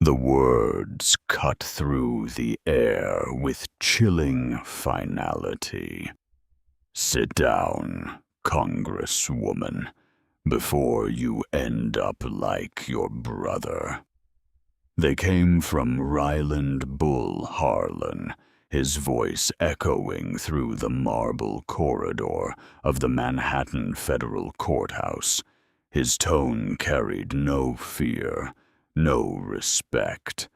The words cut through the air with chilling finality. "Sit down, Congresswoman, before you end up like your brother." They came from Ryland Bull Harlan, his voice echoing through the marble corridor of the Manhattan Federal Courthouse. His tone carried no fear, no respect,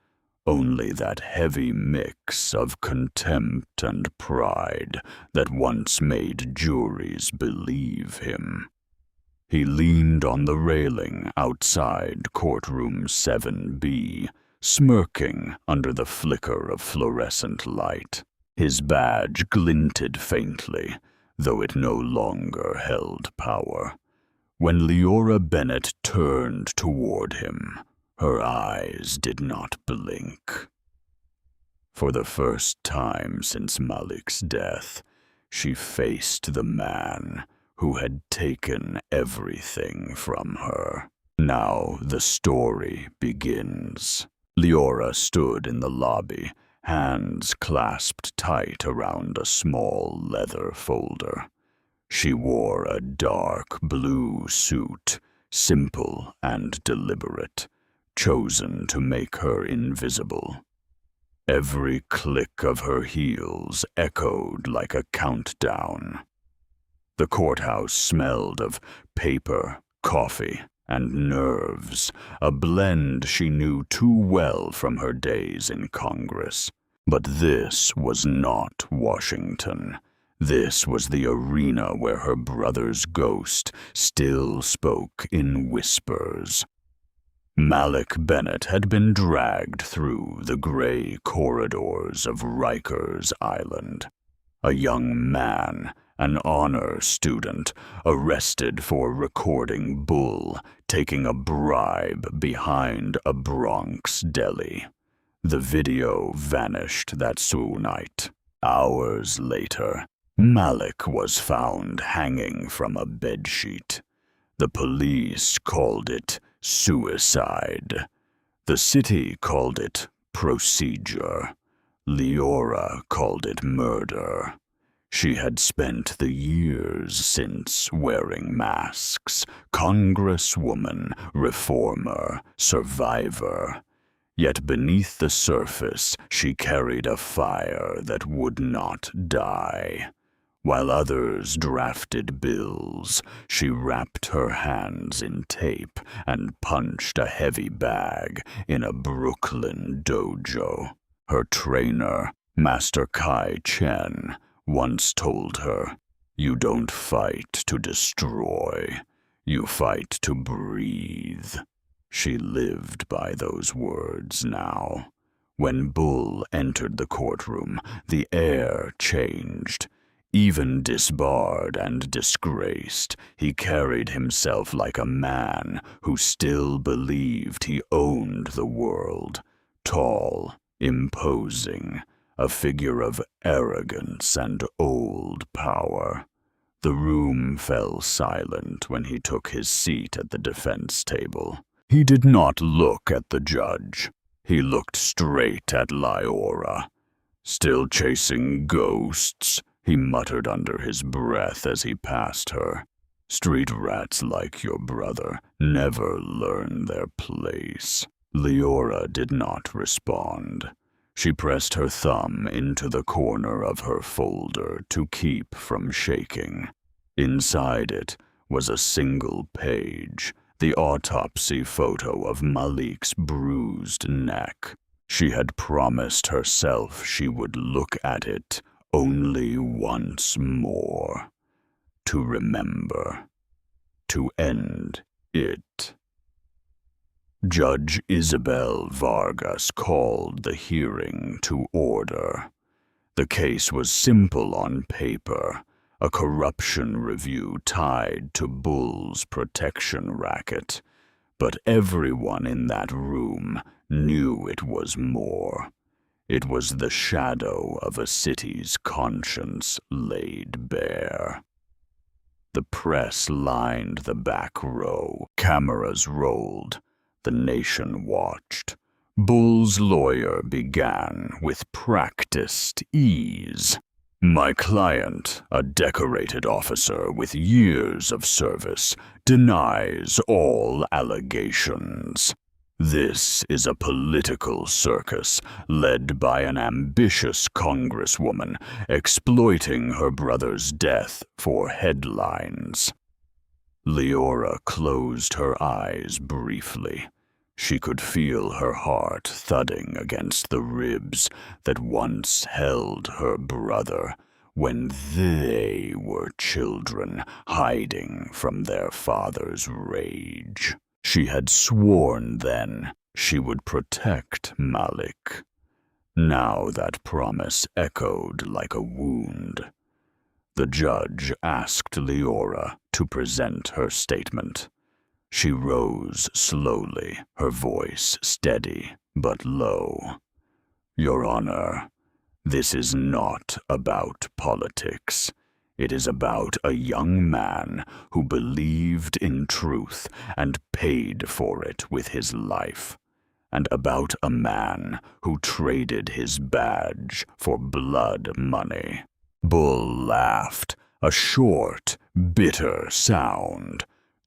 only that heavy mix of contempt and pride that once made juries believe him. He leaned on the railing outside courtroom 7B, smirking under the flicker of fluorescent light. His badge glinted faintly, though it no longer held power. When Leora Bennett turned toward him, her eyes did not blink. For the first time since Malik's death, she faced the man who had taken everything from her. Now the story begins. Leora stood in the lobby, hands clasped tight around a small leather folder. She wore a dark blue suit, simple and deliberate, chosen to make her invisible. Every click of her heels echoed like a countdown. The courthouse smelled of paper, coffee, and nerves, a blend she knew too well from her days in Congress. But this was not Washington. This was the arena where her brother's ghost still spoke in whispers. Malik Bennett had been dragged through the gray corridors of Rikers Island. A young man, an honor student, arrested for recording Bull taking a bribe behind a Bronx deli. The video vanished that night. Hours later, Malik was found hanging from a bedsheet. The police called it suicide. The city called it procedure. Leora called it murder. She had spent the years since wearing masks, congresswoman, reformer, survivor. Yet beneath the surface, she carried a fire that would not die. While others drafted bills, she wrapped her hands in tape and punched a heavy bag in a Brooklyn dojo. Her trainer, Master Kai Chen, once told her, "You don't fight to destroy, you fight to breathe." She lived by those words now. When Bull entered the courtroom, the air changed. Even disbarred and disgraced, he carried himself like a man who still believed he owned the world. Tall, imposing, a figure of arrogance and old power. The room fell silent when he took his seat at the defense table. He did not look at the judge. He looked straight at Leora. "Still chasing ghosts?" he muttered under his breath as he passed her. "Street rats like your brother never learn their place." Leora did not respond. She pressed her thumb into the corner of her folder to keep from shaking. Inside it was a single page, the autopsy photo of Malik's bruised neck. She had promised herself she would look at it only once more, to remember, to end it. Judge Isabel Vargas called the hearing to order. The case was simple on paper, a corruption review tied to Bull's protection racket, but everyone in that room knew it was more. It was the shadow of a city's conscience laid bare. The press lined the back row, cameras rolled, the nation watched. Bull's lawyer began with practiced ease. My client, a decorated officer with years of service, denies all allegations. This is a political circus led by an ambitious congresswoman exploiting her brother's death for headlines. Leora closed her eyes briefly. She could feel her heart thudding against the ribs that once held her brother when they were children hiding from their father's rage. She had sworn then she would protect Malik. Now that promise echoed like a wound. The judge asked Leora to present her statement. She rose slowly, her voice steady but low. Your Honor, this is not about politics. It is about a young man who believed in truth and paid for it with his life, and about a man who traded his badge for blood money. Bull laughed, a short, bitter sound.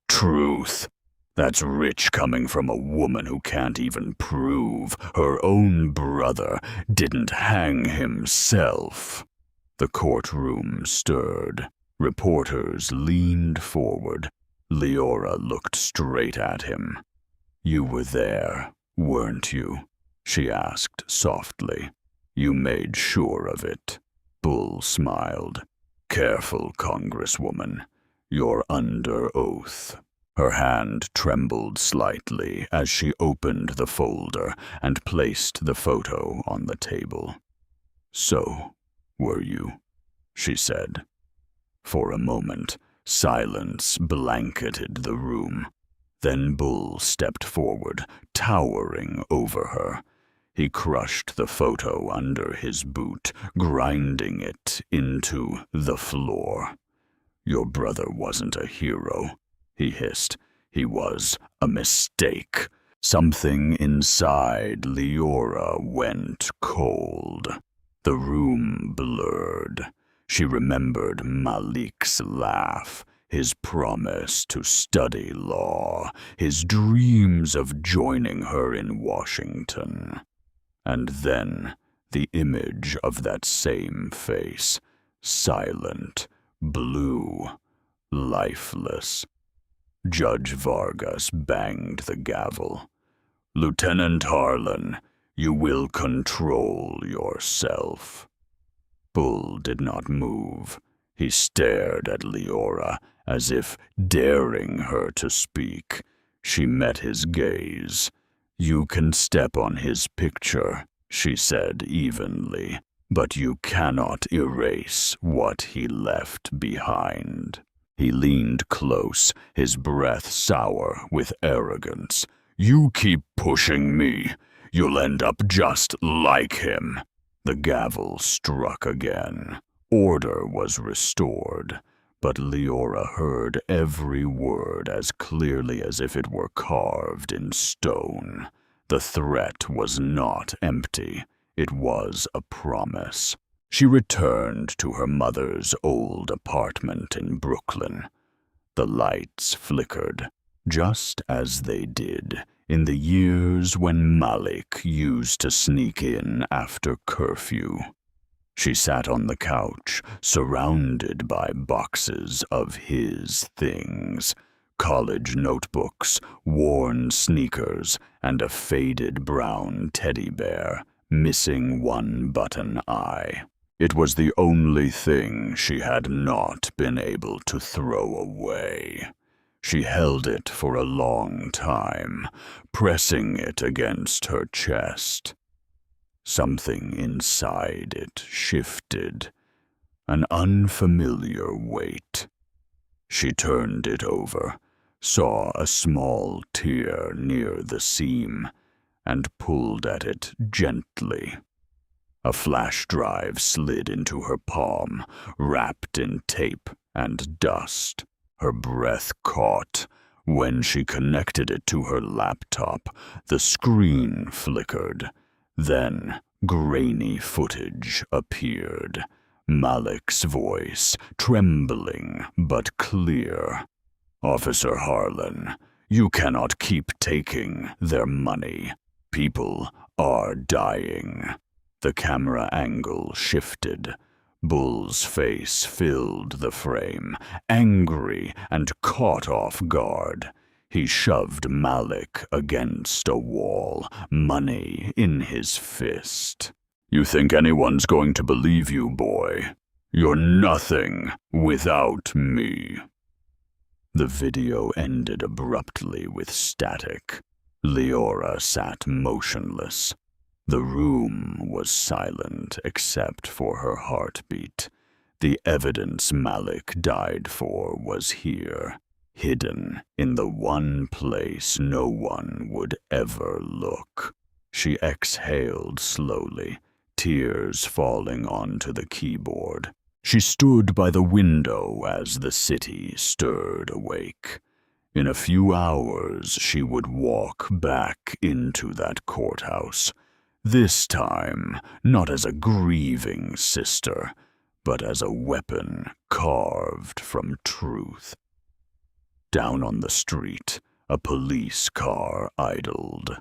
Truth. That's rich coming from a woman who can't even prove her own brother didn't hang himself. The courtroom stirred. Reporters leaned forward. Leora looked straight at him. You were there, weren't you? She asked softly. You made sure of it. Bull smiled. Careful, Congresswoman. You're under oath. Her hand trembled slightly as she opened the folder and placed the photo on the table. So, were you? She said. For a moment, silence blanketed the room. Then Bull stepped forward, towering over her. He crushed the photo under his boot, grinding it into the floor. Your brother wasn't a hero, he hissed. He was a mistake. Something inside Leora went cold. The room blurred. She remembered Malik's laugh, his promise to study law, his dreams of joining her in Washington. And then the image of that same face, silent, blue, lifeless. Judge Vargas banged the gavel. Lieutenant Harlan, you will control yourself. Bull did not move. He stared at Leora as if daring her to speak. She met his gaze. You can step on his picture, she said evenly, but you cannot erase what he left behind. He leaned close, his breath sour with arrogance. You keep pushing me. You'll end up just like him. The gavel struck again. Order was restored, but Leora heard every word as clearly as if it were carved in stone. The threat was not empty. It was a promise. She returned to her mother's old apartment in Brooklyn. The lights flickered, just as they did in the years when Malik used to sneak in after curfew. She sat on the couch, surrounded by boxes of his things, college notebooks, worn sneakers, and a faded brown teddy bear, missing one button eye. It was the only thing she had not been able to throw away. She held it for a long time, pressing it against her chest. Something inside it shifted, an unfamiliar weight. She turned it over, saw a small tear near the seam, and pulled at it gently. A flash drive slid into her palm, wrapped in tape and dust. Her breath caught, When she connected it to her laptop, the screen flickered. Then, grainy footage appeared. Malik's voice, trembling but clear. "Officer Harlan, you cannot keep taking their money. People are dying." The camera angle shifted. Bull's face filled the frame, angry and caught off guard. He shoved Malik against a wall, money in his fist. "You think anyone's going to believe you, boy? You're nothing without me." The video ended abruptly with static. Leora sat motionless. The room was silent except for her heartbeat. The evidence Malik died for was here, hidden in the one place no one would ever look. She exhaled slowly, tears falling onto the keyboard. She stood by the window as the city stirred awake. In a few hours, she would walk back into that courthouse. This time, not as a grieving sister, but as a weapon carved from truth. Down on the street, a police car idled.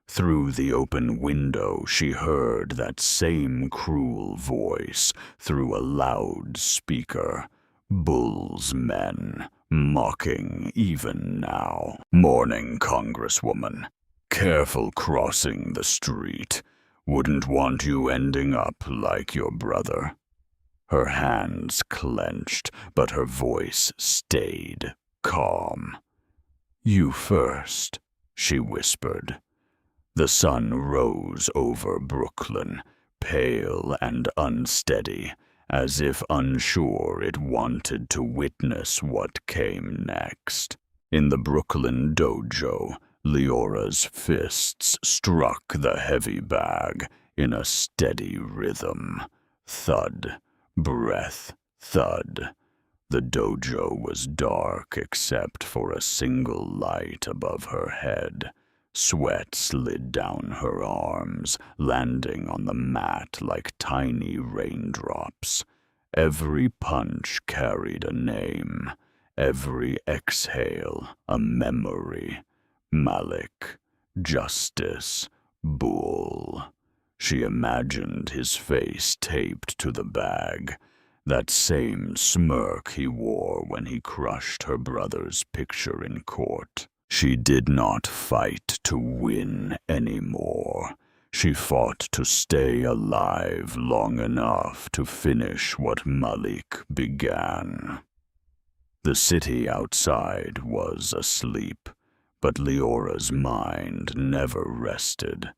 Through the open window, she heard that same cruel voice through a loudspeaker. Bull's men, mocking even now. "Morning, Congresswoman. Careful crossing the street. Wouldn't want you ending up like your brother." Her hands clenched, but her voice stayed calm. "You first," she whispered. The sun rose over Brooklyn, pale and unsteady, as if unsure it wanted to witness what came next. In the Brooklyn dojo, Leora's fists struck the heavy bag in a steady rhythm. Thud, breath, thud. The dojo was dark except for a single light above her head. Sweat slid down her arms, landing on the mat like tiny raindrops. Every punch carried a name, every exhale a memory. Malik, Justice, Bull. She imagined his face taped to the bag, that same smirk he wore when he crushed her brother's picture in court. She did not fight to win anymore. She fought to stay alive long enough to finish what Malik began. The city outside was asleep, but Leora's mind never rested.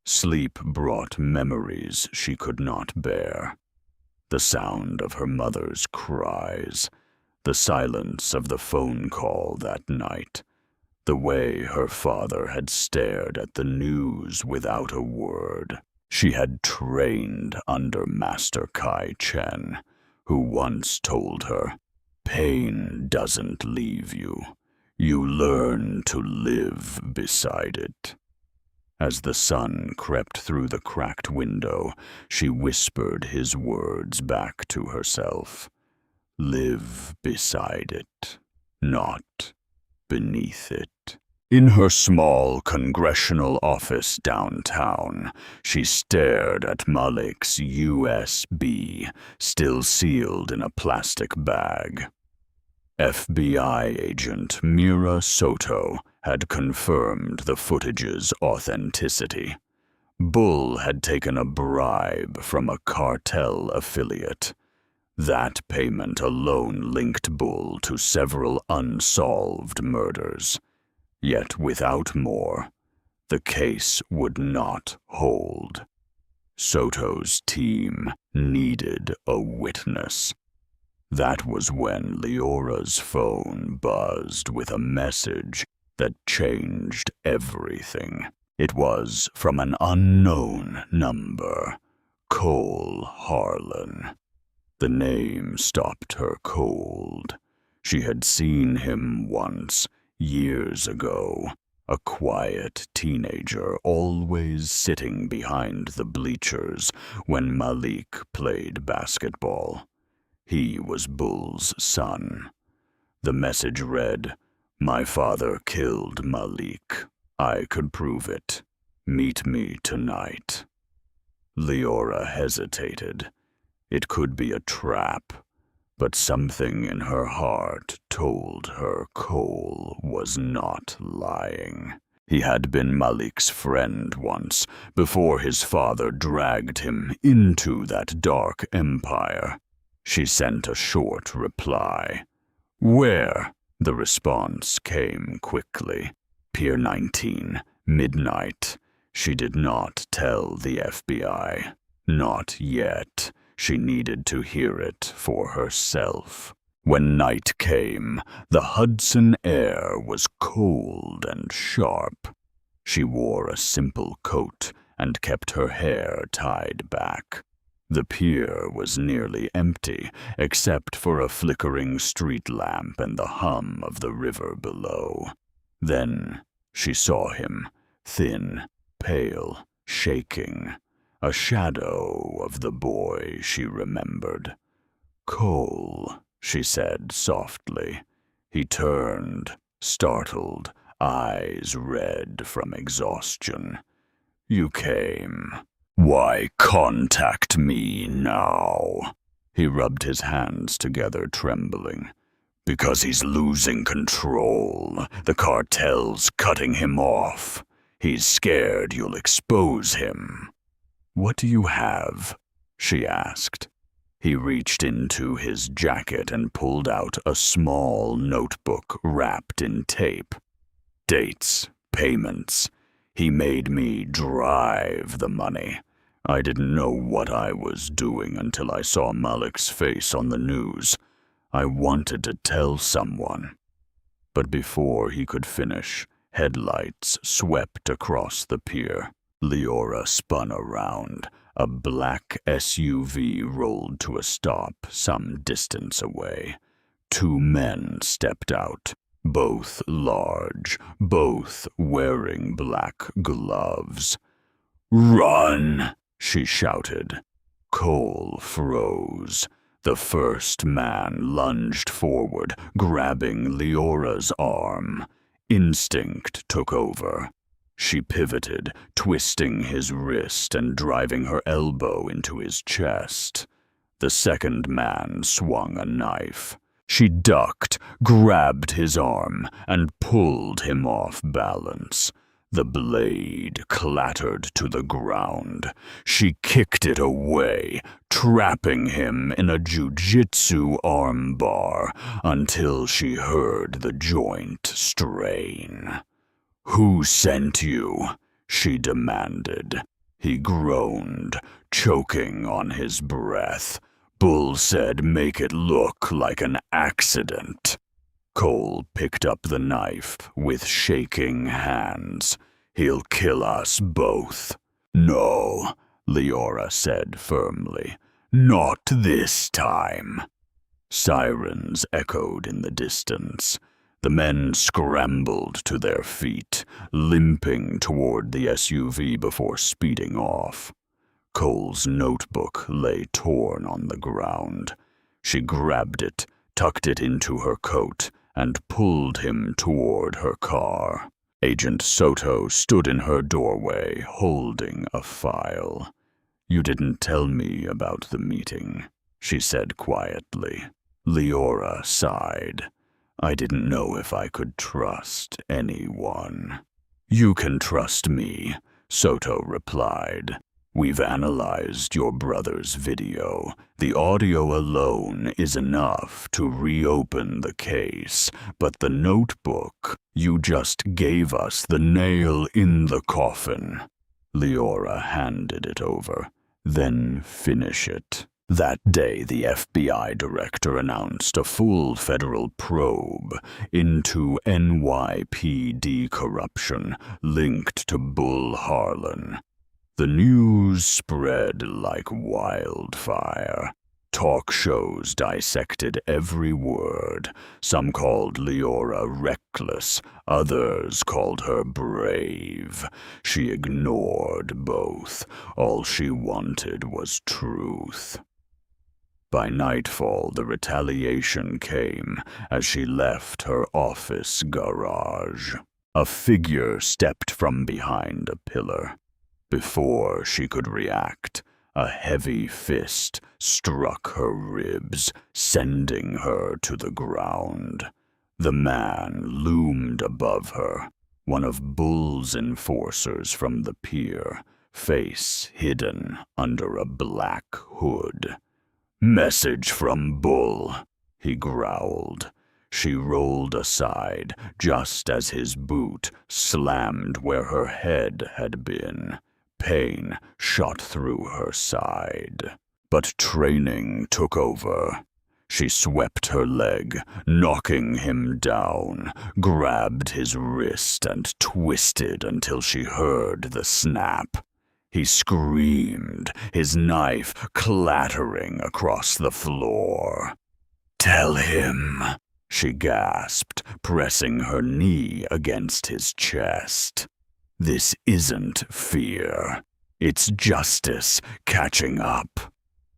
Sleep brought memories she could not bear. The sound of her mother's cries, the silence of the phone call that night, the way her father had stared at the news without a word. She had trained under Master Kai Chen, who once told her, "Pain doesn't leave you. You learn to live beside it." As the sun crept through the cracked window, she whispered his words back to herself. Live beside it, not beneath it. In her small congressional office downtown, she stared at Malik's USB, still sealed in a plastic bag. FBI agent Mira Soto had confirmed the footage's authenticity. Bull had taken a bribe from a cartel affiliate. That payment alone linked Bull to several unsolved murders. Yet without more, the case would not hold. Soto's team needed a witness. That was when Leora's phone buzzed with a message that changed everything. It was from an unknown number, Cole Harlan. The name stopped her cold. She had seen him once, years ago. A quiet teenager always sitting behind the bleachers when Malik played basketball. He was Bull's son. The message read, "My father killed Malik. I could prove it. Meet me tonight." Leora hesitated. It could be a trap, but something in her heart told her Cole was not lying. He had been Malik's friend once, before his father dragged him into that dark empire. She sent a short reply. "Where?" The response came quickly. "Pier 19, midnight." She did not tell the FBI. Not yet. She needed to hear it for herself. When night came, the Hudson air was cold and sharp. She wore a simple coat and kept her hair tied back. The pier was nearly empty, except for a flickering street lamp and the hum of the river below. Then she saw him, thin, pale, shaking, a shadow of the boy she remembered. "Cole," she said softly. He turned, startled, eyes red from exhaustion. "You came. Why contact me now?" He rubbed his hands together, trembling. "Because he's losing control. The cartel's cutting him off. He's scared you'll expose him." "What do you have?" she asked. He reached into his jacket and pulled out a small notebook wrapped in tape. "Dates, payments. He made me drive the money. I didn't know what I was doing until I saw Malik's face on the news. I wanted to tell someone." But before he could finish, headlights swept across the pier. Leora spun around. A black SUV rolled to a stop some distance away. Two men stepped out, both large, both wearing black gloves. "Run!" she shouted. Cole froze. The first man lunged forward, grabbing Leora's arm. Instinct took over. She pivoted, twisting his wrist and driving her elbow into his chest. The second man swung a knife. She ducked, grabbed his arm, and pulled him off balance. The blade clattered to the ground. She kicked it away, trapping him in a jujitsu armbar until she heard the joint strain. "Who sent you?" she demanded. He groaned, choking on his breath. "Bull said make it look like an accident." Cole picked up the knife with shaking hands. "He'll kill us both." "No," Leora said firmly. "Not this time." Sirens echoed in the distance. The men scrambled to their feet, limping toward the SUV before speeding off. Cole's notebook lay torn on the ground. She grabbed it, tucked it into her coat, and pulled him toward her car. Agent Soto stood in her doorway, holding a file. "You didn't tell me about the meeting," she said quietly. Leora sighed. "I didn't know if I could trust anyone." "You can trust me," Soto replied. "We've analyzed your brother's video. The audio alone is enough to reopen the case, but the notebook, you just gave us the nail in the coffin." Leora handed it over. "Then finish it." That day, the FBI director announced a full federal probe into NYPD corruption linked to Bull Harlan. The news spread like wildfire. Talk shows dissected every word. Some called Leora reckless, others called her brave. She ignored both. All she wanted was truth. By nightfall, the retaliation came as she left her office garage. A figure stepped from behind a pillar. Before she could react, a heavy fist struck her ribs, sending her to the ground. The man loomed above her, one of Bull's enforcers from the pier, face hidden under a black hood. "Message from Bull," he growled. She rolled aside just as his boot slammed where her head had been. Pain shot through her side. But training took over. She swept her leg, knocking him down, grabbed his wrist and twisted until she heard the snap. He screamed, his knife clattering across the floor. "Tell him," she gasped, pressing her knee against his chest. "This isn't fear. It's justice catching up."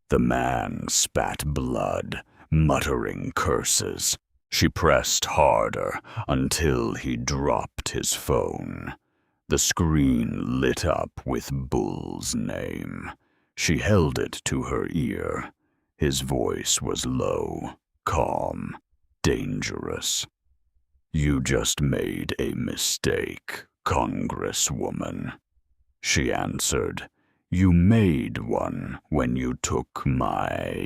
The man spat blood, muttering curses. She pressed harder until he dropped his phone. The screen lit up with Bull's name. She held it to her ear. His voice was low, calm, dangerous. "You just made a mistake, Congresswoman," she answered. "You made one when you took my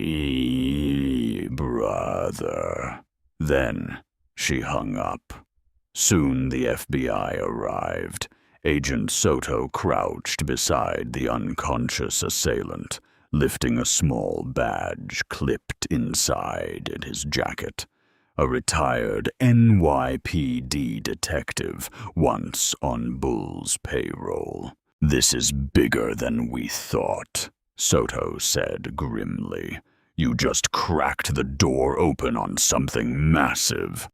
brother." Then she hung up. Soon the FBI arrived. Agent Soto crouched beside the unconscious assailant, lifting a small badge clipped inside in his jacket. A retired NYPD detective, once on Bull's payroll. "This is bigger than we thought," Soto said grimly. "You just cracked the door open on something massive."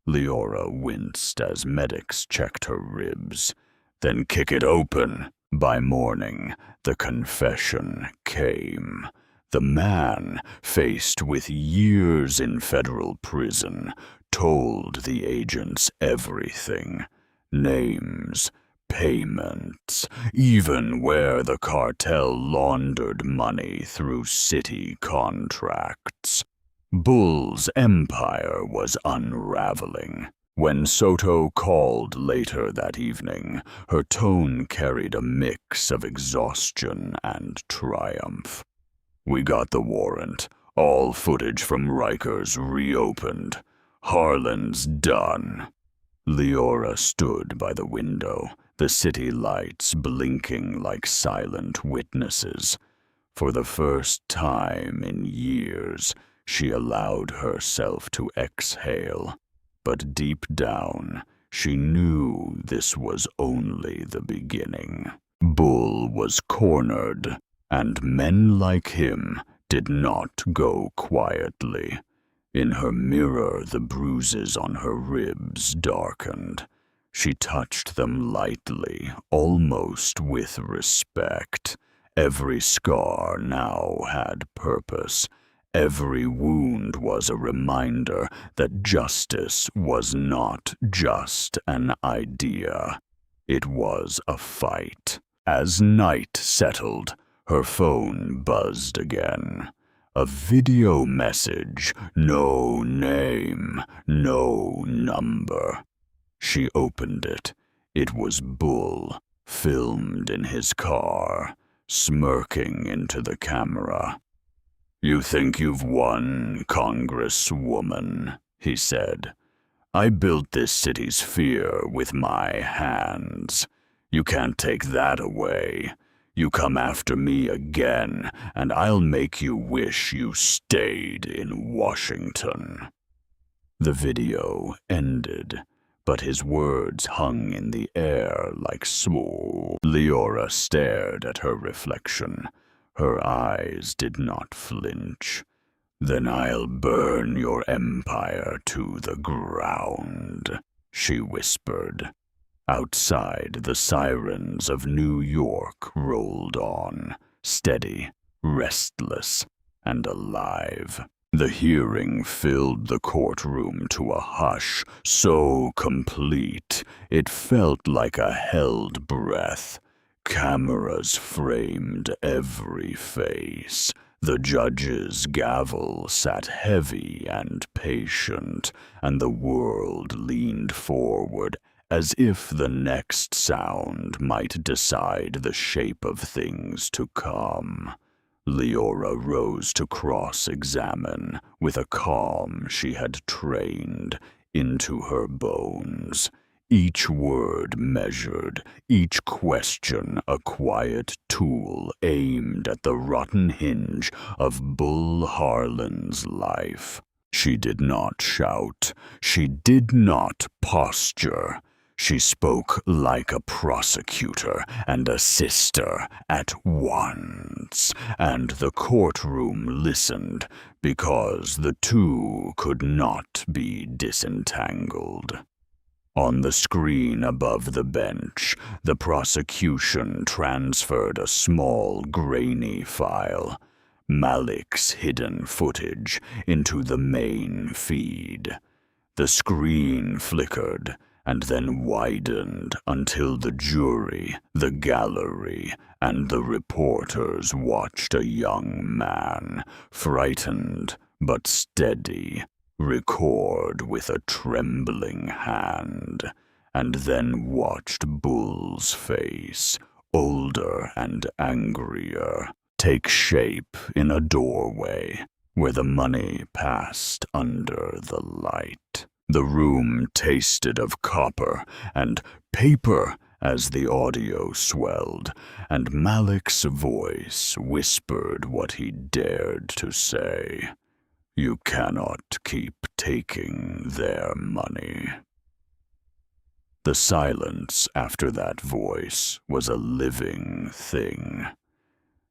Leora winced as medics checked her ribs. "Then kick it open." By morning, the confession came. The man, faced with years in federal prison, told the agents everything. Names, payments, even where the cartel laundered money through city contracts. Bull's empire was unraveling. When Soto called later that evening, her tone carried a mix of exhaustion and triumph. "We got the warrant. All footage from Rikers reopened. Harlan's done." Leora stood by the window, the city lights blinking like silent witnesses. For the first time in years, she allowed herself to exhale. But deep down, she knew this was only the beginning. Bull was cornered, and men like him did not go quietly. In her mirror, the bruises on her ribs darkened. She touched them lightly, almost with respect. Every scar now had purpose. Every wound was a reminder that justice was not just an idea. It was a fight. As night settled, her phone buzzed again. A video message, no name, no number. She opened it. It was Bull, filmed in his car, smirking into the camera. "You think you've won, Congresswoman," he said. "I built this city's fear with my hands. You can't take that away. You come after me again, and I'll make you wish you stayed in Washington." The video ended, but his words hung in the air like smoke. Leora stared at her reflection. Her eyes did not flinch. Then I'll burn your empire to the ground, she whispered. Outside, the sirens of New York rolled on, steady, restless, and alive. The hearing filled the courtroom to a hush so complete it felt like a held breath. Cameras framed every face. The judge's gavel sat heavy and patient, and the world leaned forward as if the next sound might decide the shape of things to come. Leora rose to cross-examine with a calm she had trained into her bones. Each word measured, each question a quiet tool aimed at the rotten hinge of Bull Harlan's life. She did not shout. She did not posture. She spoke like a prosecutor and a sister at once, and the courtroom listened because the two could not be disentangled. On the screen above the bench, the prosecution transferred a small, grainy file, Malik's hidden footage, into the main feed. The screen flickered and then widened until the jury, the gallery, and the reporters watched a young man, frightened but steady, record with a trembling hand, and then watched Bull's face, older and angrier, take shape in a doorway where the money passed under the light. The room tasted of copper and paper as the audio swelled, and Malik's voice whispered what he dared to say. You cannot keep taking their money. The silence after that voice was a living thing.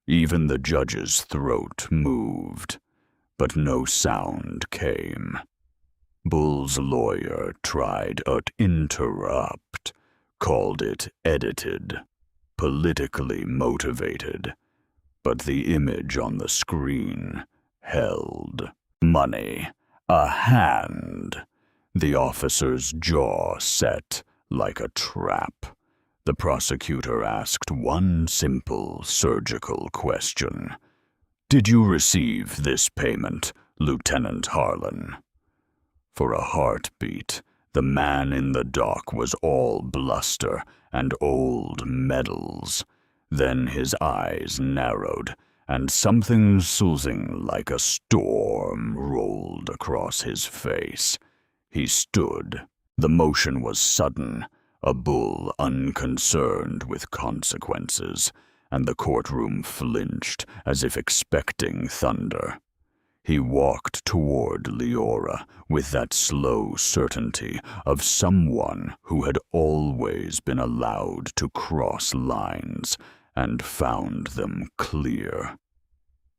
Even the judge's throat moved, but no sound came. Bull's lawyer tried to interrupt, called it edited, politically motivated, but the image on the screen held money, a hand. The officer's jaw set like a trap. The prosecutor asked one simple surgical question. Did you receive this payment, Lieutenant Harlan? For a heartbeat, the man in the dock was all bluster and old medals. Then his eyes narrowed, and something soothing like a storm rolled across his face. He stood. The motion was sudden, a bull unconcerned with consequences, and the courtroom flinched as if expecting thunder. He walked toward Leora with that slow certainty of someone who had always been allowed to cross lines and found them clear.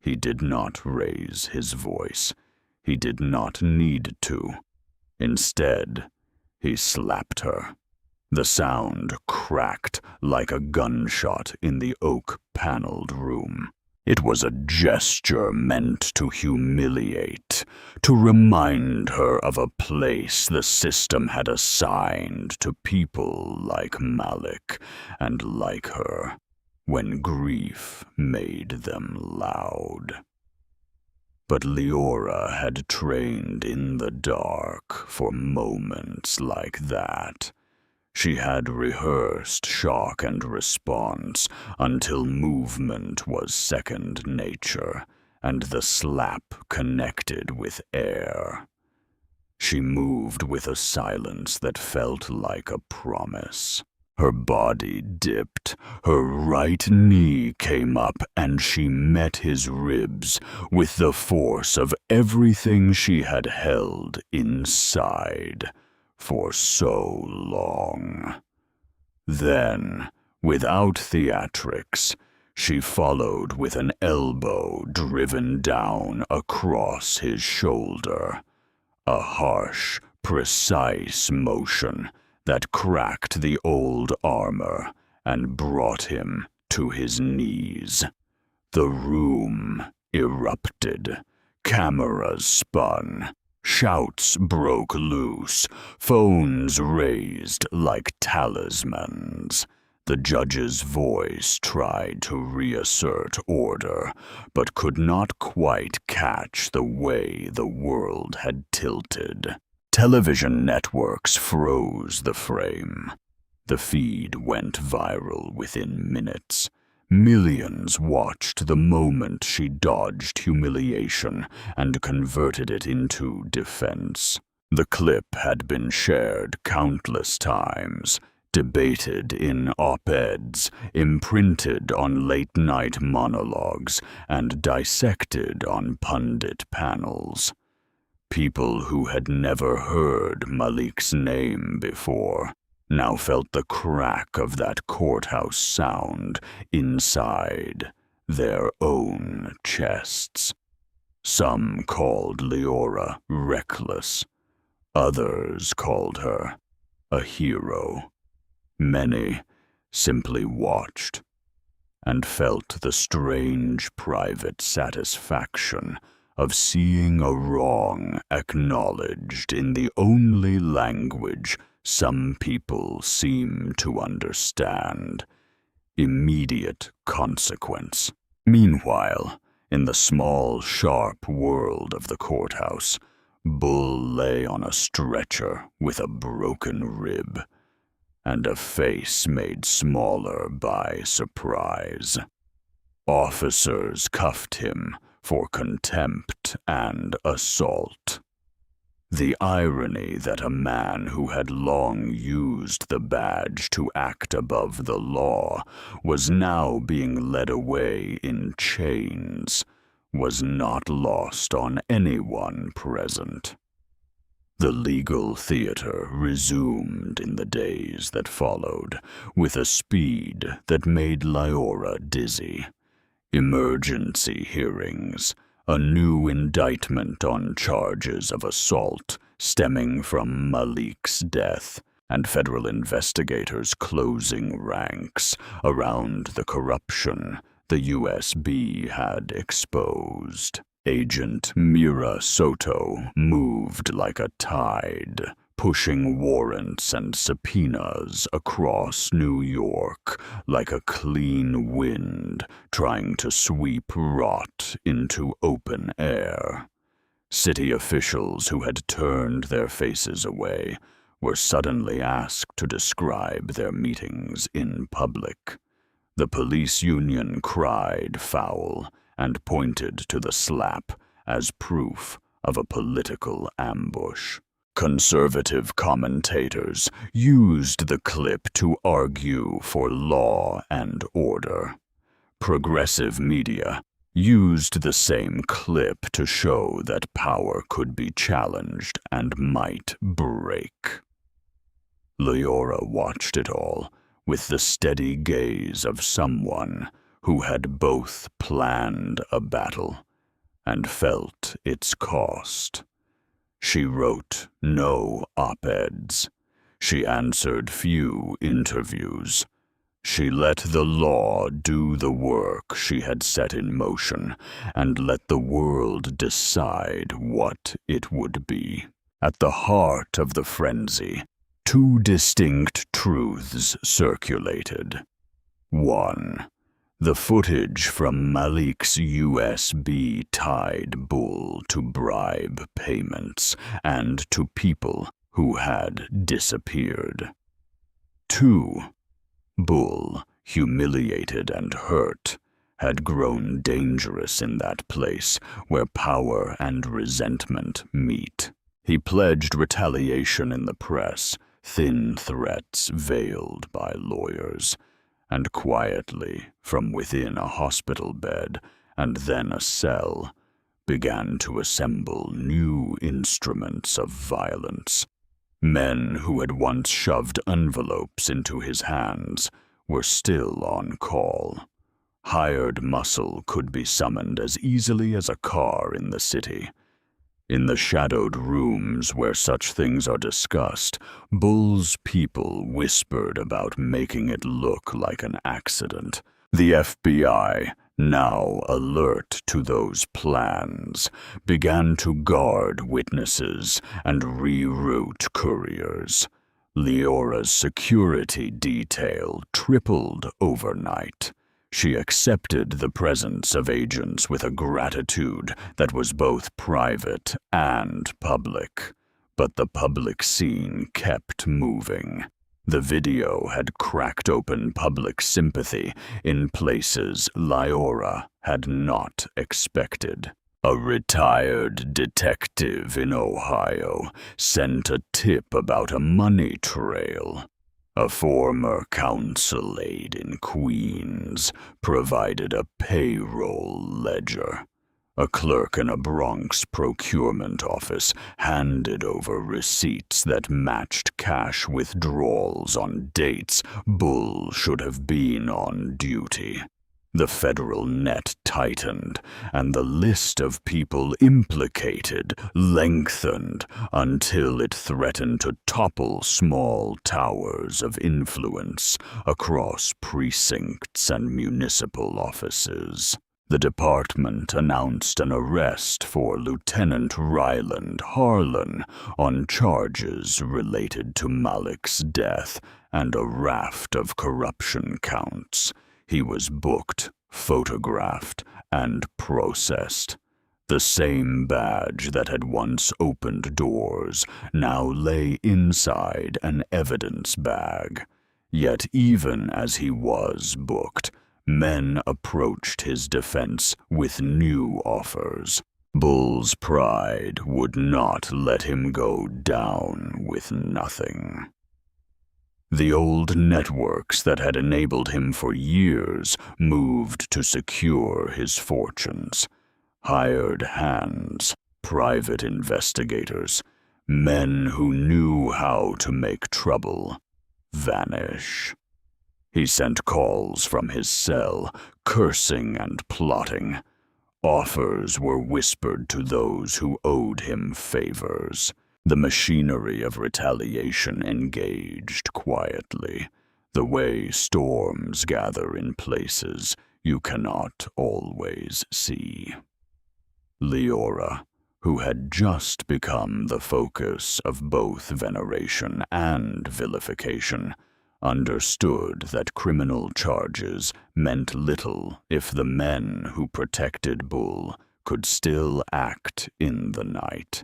He did not raise his voice. He did not need to. Instead, he slapped her. The sound cracked like a gunshot in the oak-paneled room. It was a gesture meant to humiliate, to remind her of a place the system had assigned to people like Malik and like her, when grief made them loud. But Leora had trained in the dark for moments like that. She had rehearsed shock and response until movement was second nature, and the slap connected with air. She moved with a silence that felt like a promise. Her body dipped, her right knee came up, and she met his ribs with the force of everything she had held inside for so long. Then, without theatrics, She followed with an elbow driven down across his shoulder, a harsh, precise motion that cracked the old armor and brought him to his knees. The room erupted. Cameras spun. Shouts broke loose. Phones raised like talismans. The judge's voice tried to reassert order, but could not quite catch the way the world had tilted. Television networks froze the frame. The feed went viral within minutes. Millions watched the moment she dodged humiliation and converted it into defense. The clip had been shared countless times, debated in op-eds, imprinted on late-night monologues, and dissected on pundit panels. People who had never heard Malik's name before now felt the crack of that courthouse sound inside their own chests. Some called Leora reckless. Others called her a hero. Many simply watched and felt the strange private satisfaction of seeing a wrong acknowledged in the only language some people seem to understand: immediate consequence. Meanwhile, in the small, sharp world of the courthouse, Bull lay on a stretcher with a broken rib and a face made smaller by surprise. Officers cuffed him for contempt and assault. The irony that a man who had long used the badge to act above the law was now being led away in chains was not lost on anyone present. The legal theater resumed in the days that followed, with a speed that made Leora dizzy. Emergency hearings, a new indictment on charges of assault stemming from Malik's death, and federal investigators closing ranks around the corruption the USB had exposed. Agent Mira Soto moved like a tide, pushing warrants and subpoenas across New York like a clean wind trying to sweep rot into open air. City officials who had turned their faces away were suddenly asked to describe their meetings in public. The police union cried foul and pointed to the slap as proof of a political ambush. Conservative commentators used the clip to argue for law and order. Progressive media used the same clip to show that power could be challenged and might break. Leora watched it all with the steady gaze of someone who had both planned a battle and felt its cost. She wrote no op-eds. She answered few interviews. She let the law do the work she had set in motion and let the world decide what it would be. At the heart of the frenzy, two distinct truths circulated. One, the footage from Malik's USB tied Bull to bribe payments and to people who had disappeared. Two, Bull, humiliated and hurt, had grown dangerous in that place where power and resentment meet. He pledged retaliation in the press, thin threats veiled by lawyers, and quietly, from within a hospital bed and then a cell, began to assemble new instruments of violence. Men who had once shoved envelopes into his hands were still on call. Hired muscle could be summoned as easily as a car in the city. In the shadowed rooms where such things are discussed, Bull's people whispered about making it look like an accident. The FBI, now alert to those plans, began to guard witnesses and reroute couriers. Leora's security detail tripled overnight. She accepted the presence of agents with a gratitude that was both private and public. But the public scene kept moving. The video had cracked open public sympathy in places Leora had not expected. A retired detective in Ohio sent a tip about a money trail. A former council aide in Queens provided a payroll ledger. A clerk in a Bronx procurement office handed over receipts that matched cash withdrawals on dates Bull should have been on duty. The federal net tightened, and the list of people implicated lengthened until it threatened to topple small towers of influence across precincts and municipal offices. The department announced an arrest for Lieutenant Ryland Harlan on charges related to Malik's death and a raft of corruption counts. He was booked, photographed, and processed. The same badge that had once opened doors now lay inside an evidence bag. Yet even as he was booked, men approached his defense with new offers. Bull's pride would not let him go down with nothing. The old networks that had enabled him for years moved to secure his fortunes. Hired hands, private investigators, men who knew how to make trouble vanish. He sent calls from his cell, cursing and plotting. Offers were whispered to those who owed him favors. The machinery of retaliation engaged quietly, the way storms gather in places you cannot always see. Leora, who had just become the focus of both veneration and vilification, understood that criminal charges meant little if the men who protected Bull could still act in the night.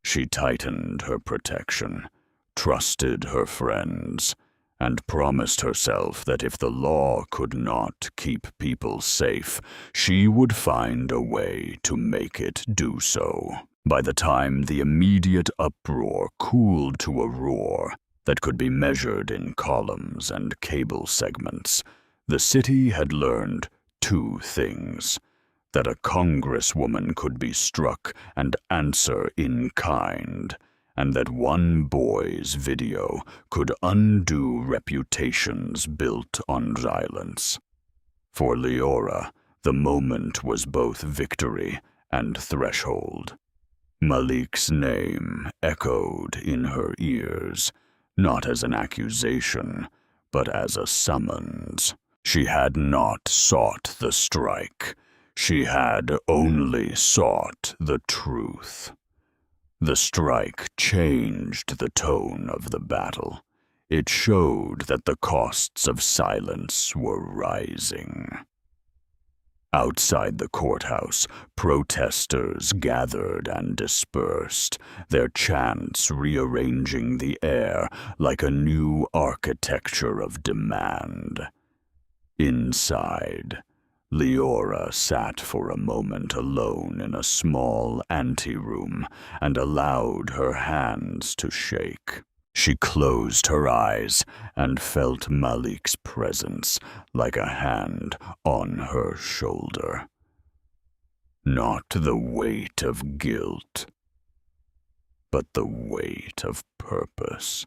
She tightened her protection, trusted her friends, and promised herself that if the law could not keep people safe, she would find a way to make it do so. By the time the immediate uproar cooled to a roar that could be measured in columns and cable segments, the city had learned two things: that a congresswoman could be struck and answer in kind, and that one boy's video could undo reputations built on violence. For Leora, the moment was both victory and threshold. Malik's name echoed in her ears, not as an accusation, but as a summons. She had not sought the strike. She had only sought the truth. The strike changed the tone of the battle. It showed that the costs of silence were rising. Outside the courthouse, protesters gathered and dispersed, their chants rearranging the air like a new architecture of demand. Inside, Leora sat for a moment alone in a small anteroom and allowed her hands to shake. She closed her eyes and felt Malik's presence like a hand on her shoulder. Not the weight of guilt, but the weight of purpose.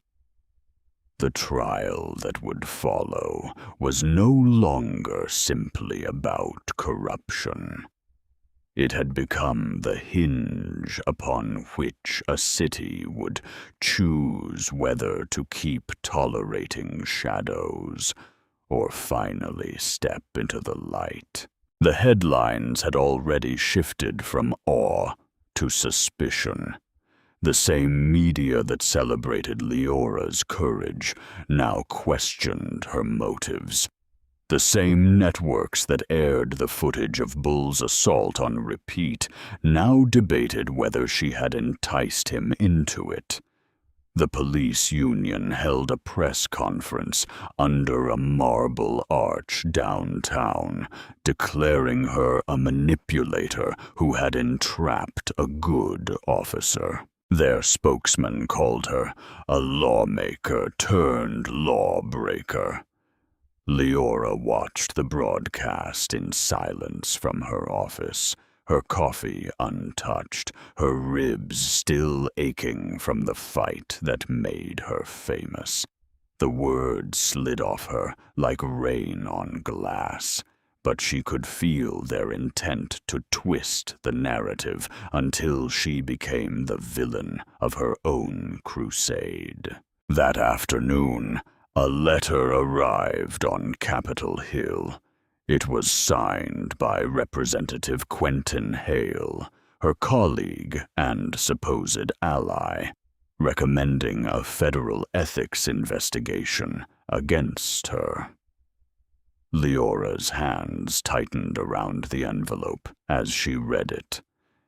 The trial that would follow was no longer simply about corruption. It had become the hinge upon which a city would choose whether to keep tolerating shadows or finally step into the light. The headlines had already shifted from awe to suspicion. The same media that celebrated Leora's courage now questioned her motives. The same networks that aired the footage of Bull's assault on repeat now debated whether she had enticed him into it. The police union held a press conference under a marble arch downtown, declaring her a manipulator who had entrapped a good officer. Their spokesman called her a lawmaker turned lawbreaker. Leora watched the broadcast in silence from her office, her coffee untouched, her ribs still aching from the fight that made her famous. The words slid off her like rain on glass, but she could feel their intent to twist the narrative until she became the villain of her own crusade. That afternoon, a letter arrived on Capitol Hill. It was signed by Representative Quentin Hale, her colleague and supposed ally, recommending a federal ethics investigation against her. Leora's hands tightened around the envelope as she read it.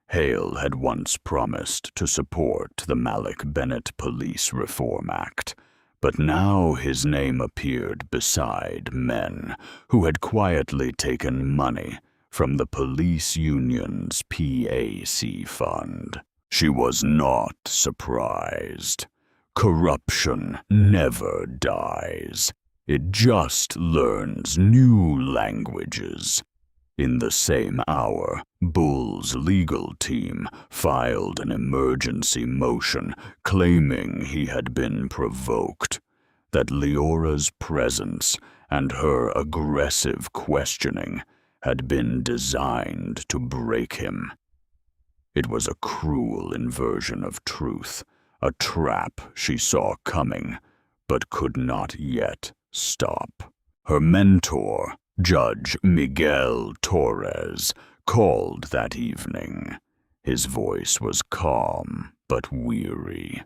Hale had once promised to support the Malik Bennett Police Reform Act, but now his name appeared beside men who had quietly taken money from the police union's PAC fund. She was not surprised. Corruption never dies. It just learns new languages. In the same hour, Bull's legal team filed an emergency motion claiming he had been provoked, that Leora's presence and her aggressive questioning had been designed to break him. It was a cruel inversion of truth, a trap she saw coming, but could not yet stop. Her mentor, Judge Miguel Torres, called that evening. His voice was calm but weary.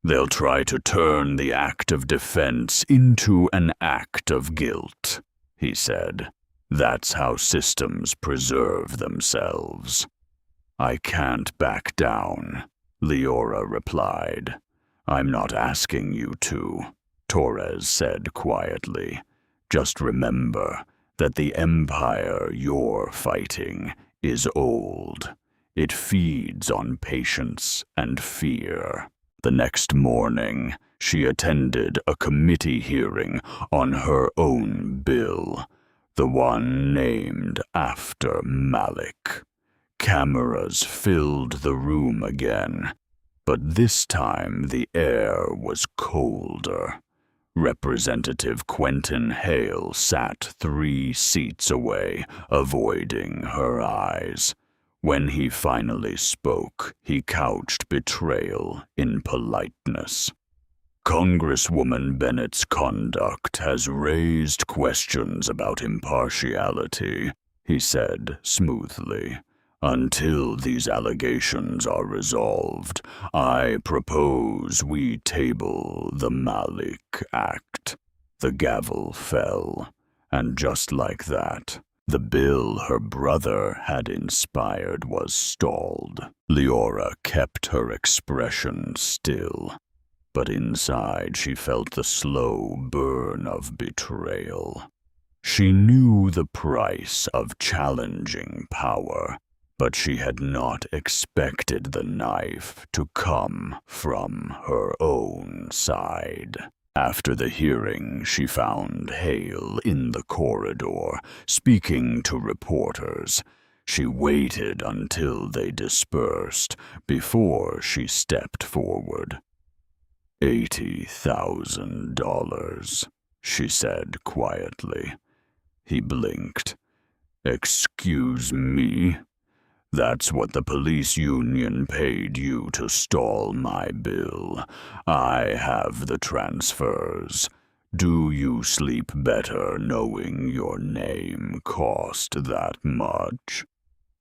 "They'll try to turn the act of defense into an act of guilt," he said. "That's how systems preserve themselves." "I can't back down," Leora replied. "I'm not asking you to," Torres said quietly. "Just remember that the empire you're fighting is old. It feeds on patience and fear." The next morning, she attended a committee hearing on her own bill, the one named after Malik. Cameras filled the room again, but this time the air was colder. Representative Quentin Hale sat 3 seats away, avoiding her eyes. When he finally spoke, he couched betrayal in politeness. "Congresswoman Bennett's conduct has raised questions about impartiality," he said smoothly. "Until these allegations are resolved, I propose we table the Malik Act." The gavel fell, and just like that, the bill her brother had inspired was stalled. Leora kept her expression still, but inside she felt the slow burn of betrayal. She knew the price of challenging power, but she had not expected the knife to come from her own side. After the hearing, she found Hale in the corridor, speaking to reporters. She waited until they dispersed before she stepped forward. $80,000, she said quietly. He blinked. Excuse me? That's what the police union paid you to stall my bill. I have the transfers. Do you sleep better knowing your name cost that much?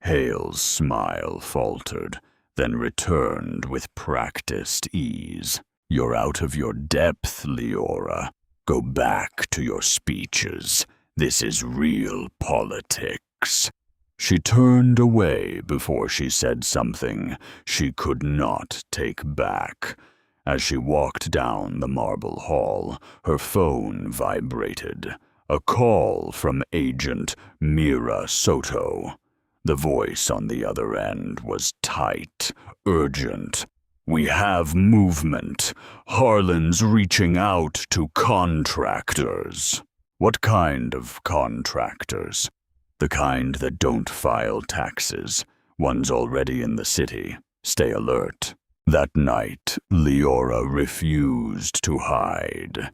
Hale's smile faltered, then returned with practiced ease. You're out of your depth, Leora. Go back to your speeches. This is real politics. She turned away before she said something she could not take back. As she walked down the marble hall, her phone vibrated. A call from Agent Mira Soto. The voice on the other end was tight, urgent. We have movement. Harlan's reaching out to contractors. What kind of contractors? The kind that don't file taxes. Ones already in the city. Stay alert. That night, Leora refused to hide.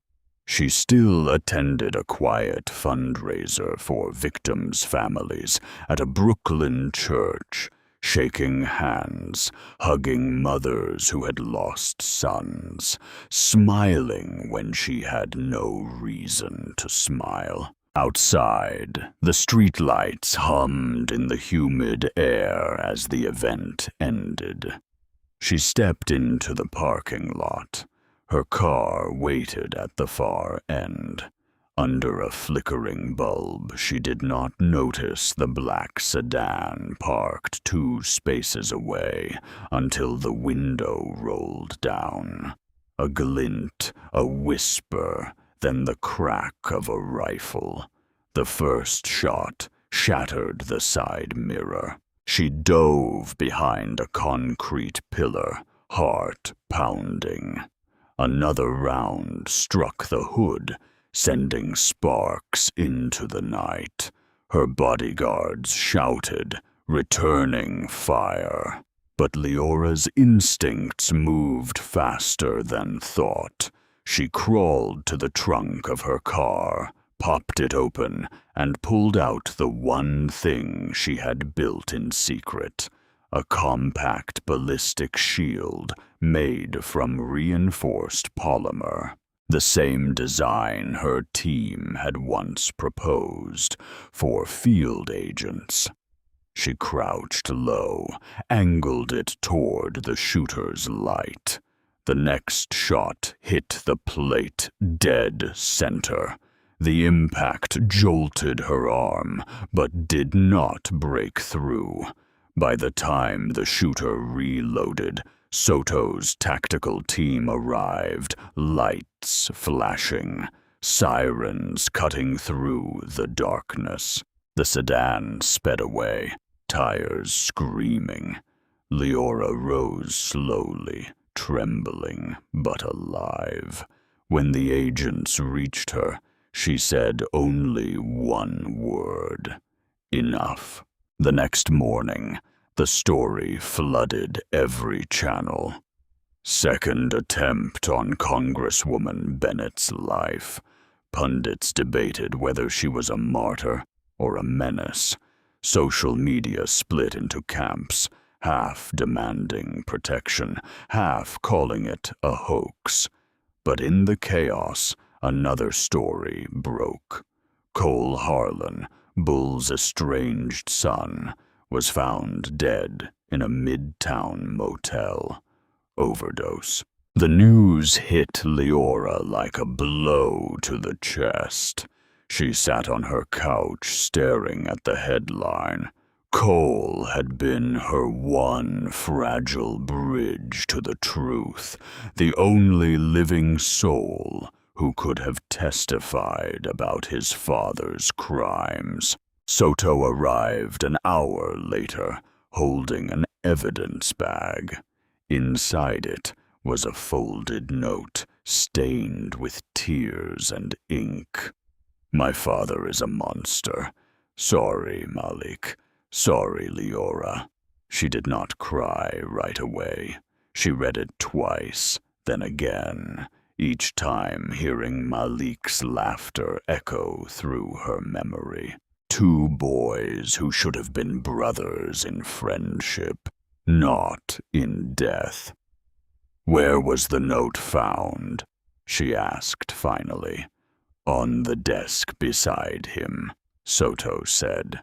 She still attended a quiet fundraiser for victims' families at a Brooklyn church, shaking hands, hugging mothers who had lost sons, smiling when she had no reason to smile. Outside, the streetlights hummed in the humid air as the event ended. She stepped into the parking lot. Her car waited at the far end. Under a flickering bulb, she did not notice the black sedan parked 2 spaces away until the window rolled down. A glint, a whisper, then the crack of a rifle. The first shot shattered the side mirror. She dove behind a concrete pillar, heart pounding. Another round struck the hood, sending sparks into the night. Her bodyguards shouted, returning fire. But Leora's instincts moved faster than thought. She crawled to the trunk of her car, popped it open, and pulled out the one thing she had built in secret, a compact ballistic shield made from reinforced polymer, the same design her team had once proposed for field agents. She crouched low, angled it toward the shooter's light. The next shot hit the plate dead center. The impact jolted her arm, but did not break through. By the time the shooter reloaded, Soto's tactical team arrived, lights flashing, sirens cutting through the darkness. The sedan sped away, tires screaming. Leora rose slowly, trembling but alive. When the agents reached her, she said only one word: enough. The next morning, the story flooded every channel. Second attempt on Congresswoman Bennett's life. Pundits debated whether she was a martyr or a menace. Social media split into camps, half demanding protection, half calling it a hoax. But in the chaos, another story broke. Cole Harlan, Bull's estranged son, was found dead in a midtown motel. Overdose. The news hit Leora like a blow to the chest. She sat on her couch staring at the headline. Cole had been her one fragile bridge to the truth, the only living soul who could have testified about his father's crimes. Soto arrived an hour later, holding an evidence bag. Inside it was a folded note stained with tears and ink. My father is a monster. Sorry, Malik. Sorry, Leora. She did not cry right away. She read it twice, then again, each time hearing Malik's laughter echo through her memory. Two boys who should have been brothers in friendship, not in death. "Where was the note found?" she asked finally. "On the desk beside him," Soto said.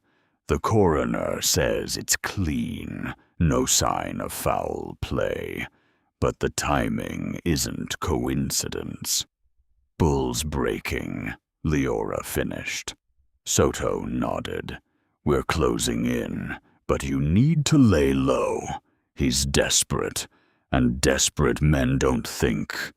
"The coroner says it's clean, no sign of foul play. But the timing isn't coincidence." "Bull's breaking," Leora finished. Soto nodded. "We're closing in, but you need to lay low. He's desperate, and desperate men don't think.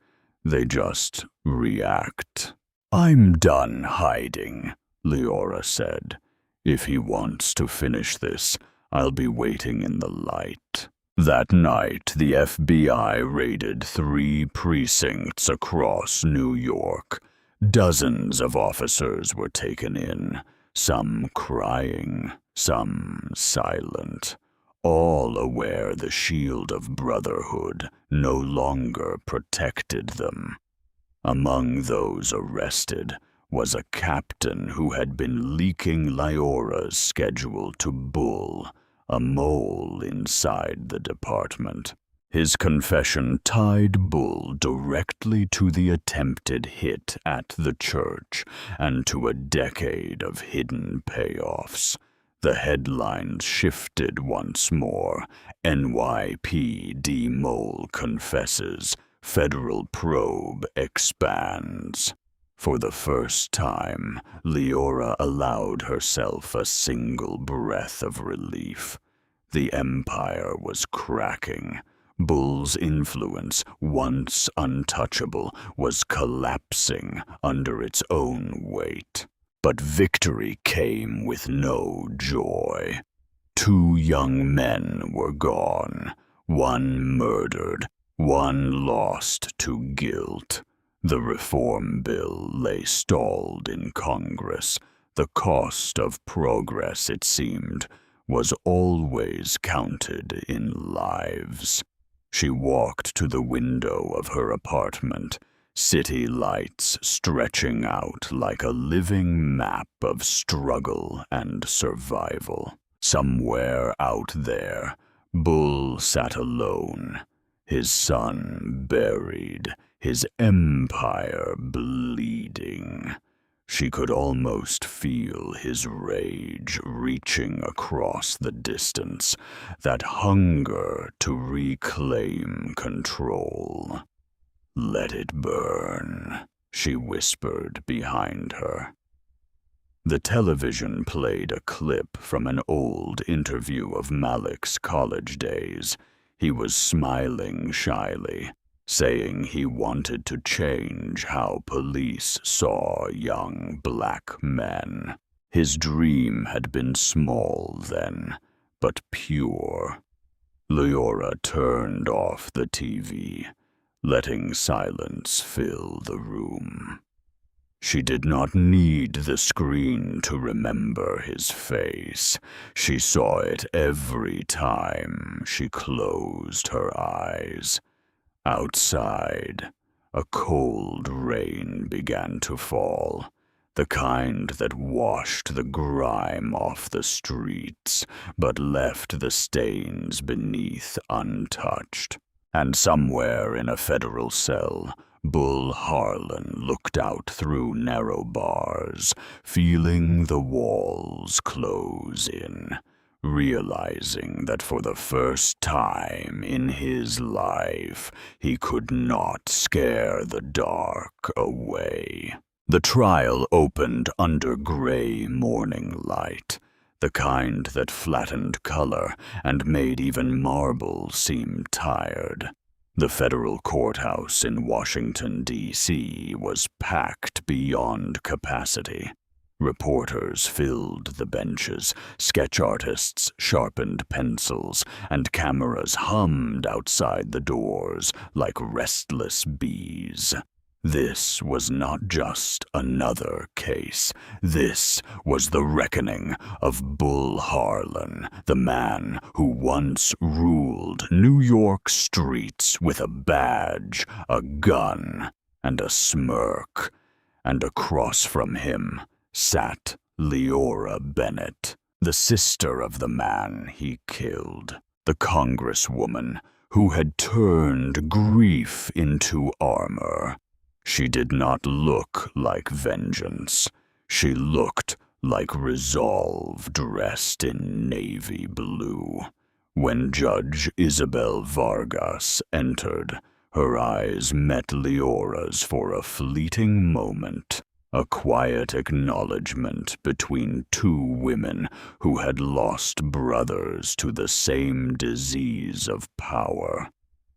They just react." "I'm done hiding," Leora said. "If he wants to finish this, I'll be waiting in the light." That night, the FBI raided 3 precincts across New York. Dozens of officers were taken in, some crying, some silent, all aware the shield of brotherhood no longer protected them. Among those arrested was a captain who had been leaking Leora's schedule to Bull, a mole inside the department. His confession tied Bull directly to the attempted hit at the church and to a decade of hidden payoffs. The headlines shifted once more. "NYPD Mole confesses. Federal probe expands." For the first time, Leora allowed herself a single breath of relief. The Empire was cracking. Bull's influence, once untouchable, was collapsing under its own weight. But victory came with no joy. 2 young men were gone, one murdered, one lost to guilt. The reform bill lay stalled in Congress. The cost of progress, it seemed, was always counted in lives. She walked to the window of her apartment, city lights stretching out like a living map of struggle and survival. Somewhere out there, Bull sat alone, his son buried, his empire bleeding. She could almost feel his rage reaching across the distance, that hunger to reclaim control. "Let it burn," she whispered behind her. The television played a clip from an old interview of Malik's college days. He was smiling shyly, saying he wanted to change how police saw young black men. His dream had been small then, but pure. Leora turned off the TV, letting silence fill the room. She did not need the screen to remember his face. She saw it every time she closed her eyes. Outside, a cold rain began to fall, the kind that washed the grime off the streets, but left the stains beneath untouched. And somewhere in a federal cell, Bull Harlan looked out through narrow bars, feeling the walls close in, realizing that for the first time in his life, he could not scare the dark away. The trial opened under gray morning light, the kind that flattened color and made even marble seem tired. The federal courthouse in Washington, D.C. was packed beyond capacity. Reporters filled the benches, sketch artists sharpened pencils, and cameras hummed outside the doors like restless bees. This was not just another case. This was the reckoning of Bull Harlan, the man who once ruled New York streets with a badge, a gun, and a smirk. And across from him sat Leora Bennett, the sister of the man he killed, the Congresswoman who had turned grief into armor. She did not look like vengeance. She looked like resolve dressed in navy blue. When Judge Isabel Vargas entered, her eyes met Leora's for a fleeting moment, a quiet acknowledgement between two women who had lost brothers to the same disease of power.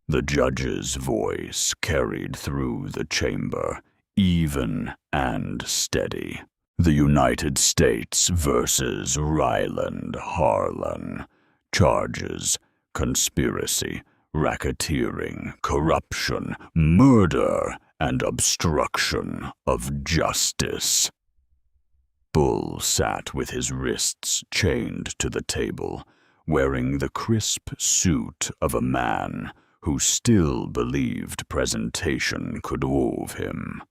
The judge's voice carried through the chamber, even and steady. The United States versus Ryland Harlan. Charges: conspiracy, racketeering, corruption, murder, and obstruction of justice. Bull sat with his wrists chained to the table, wearing the crisp suit of a man who still believed presentation could move him.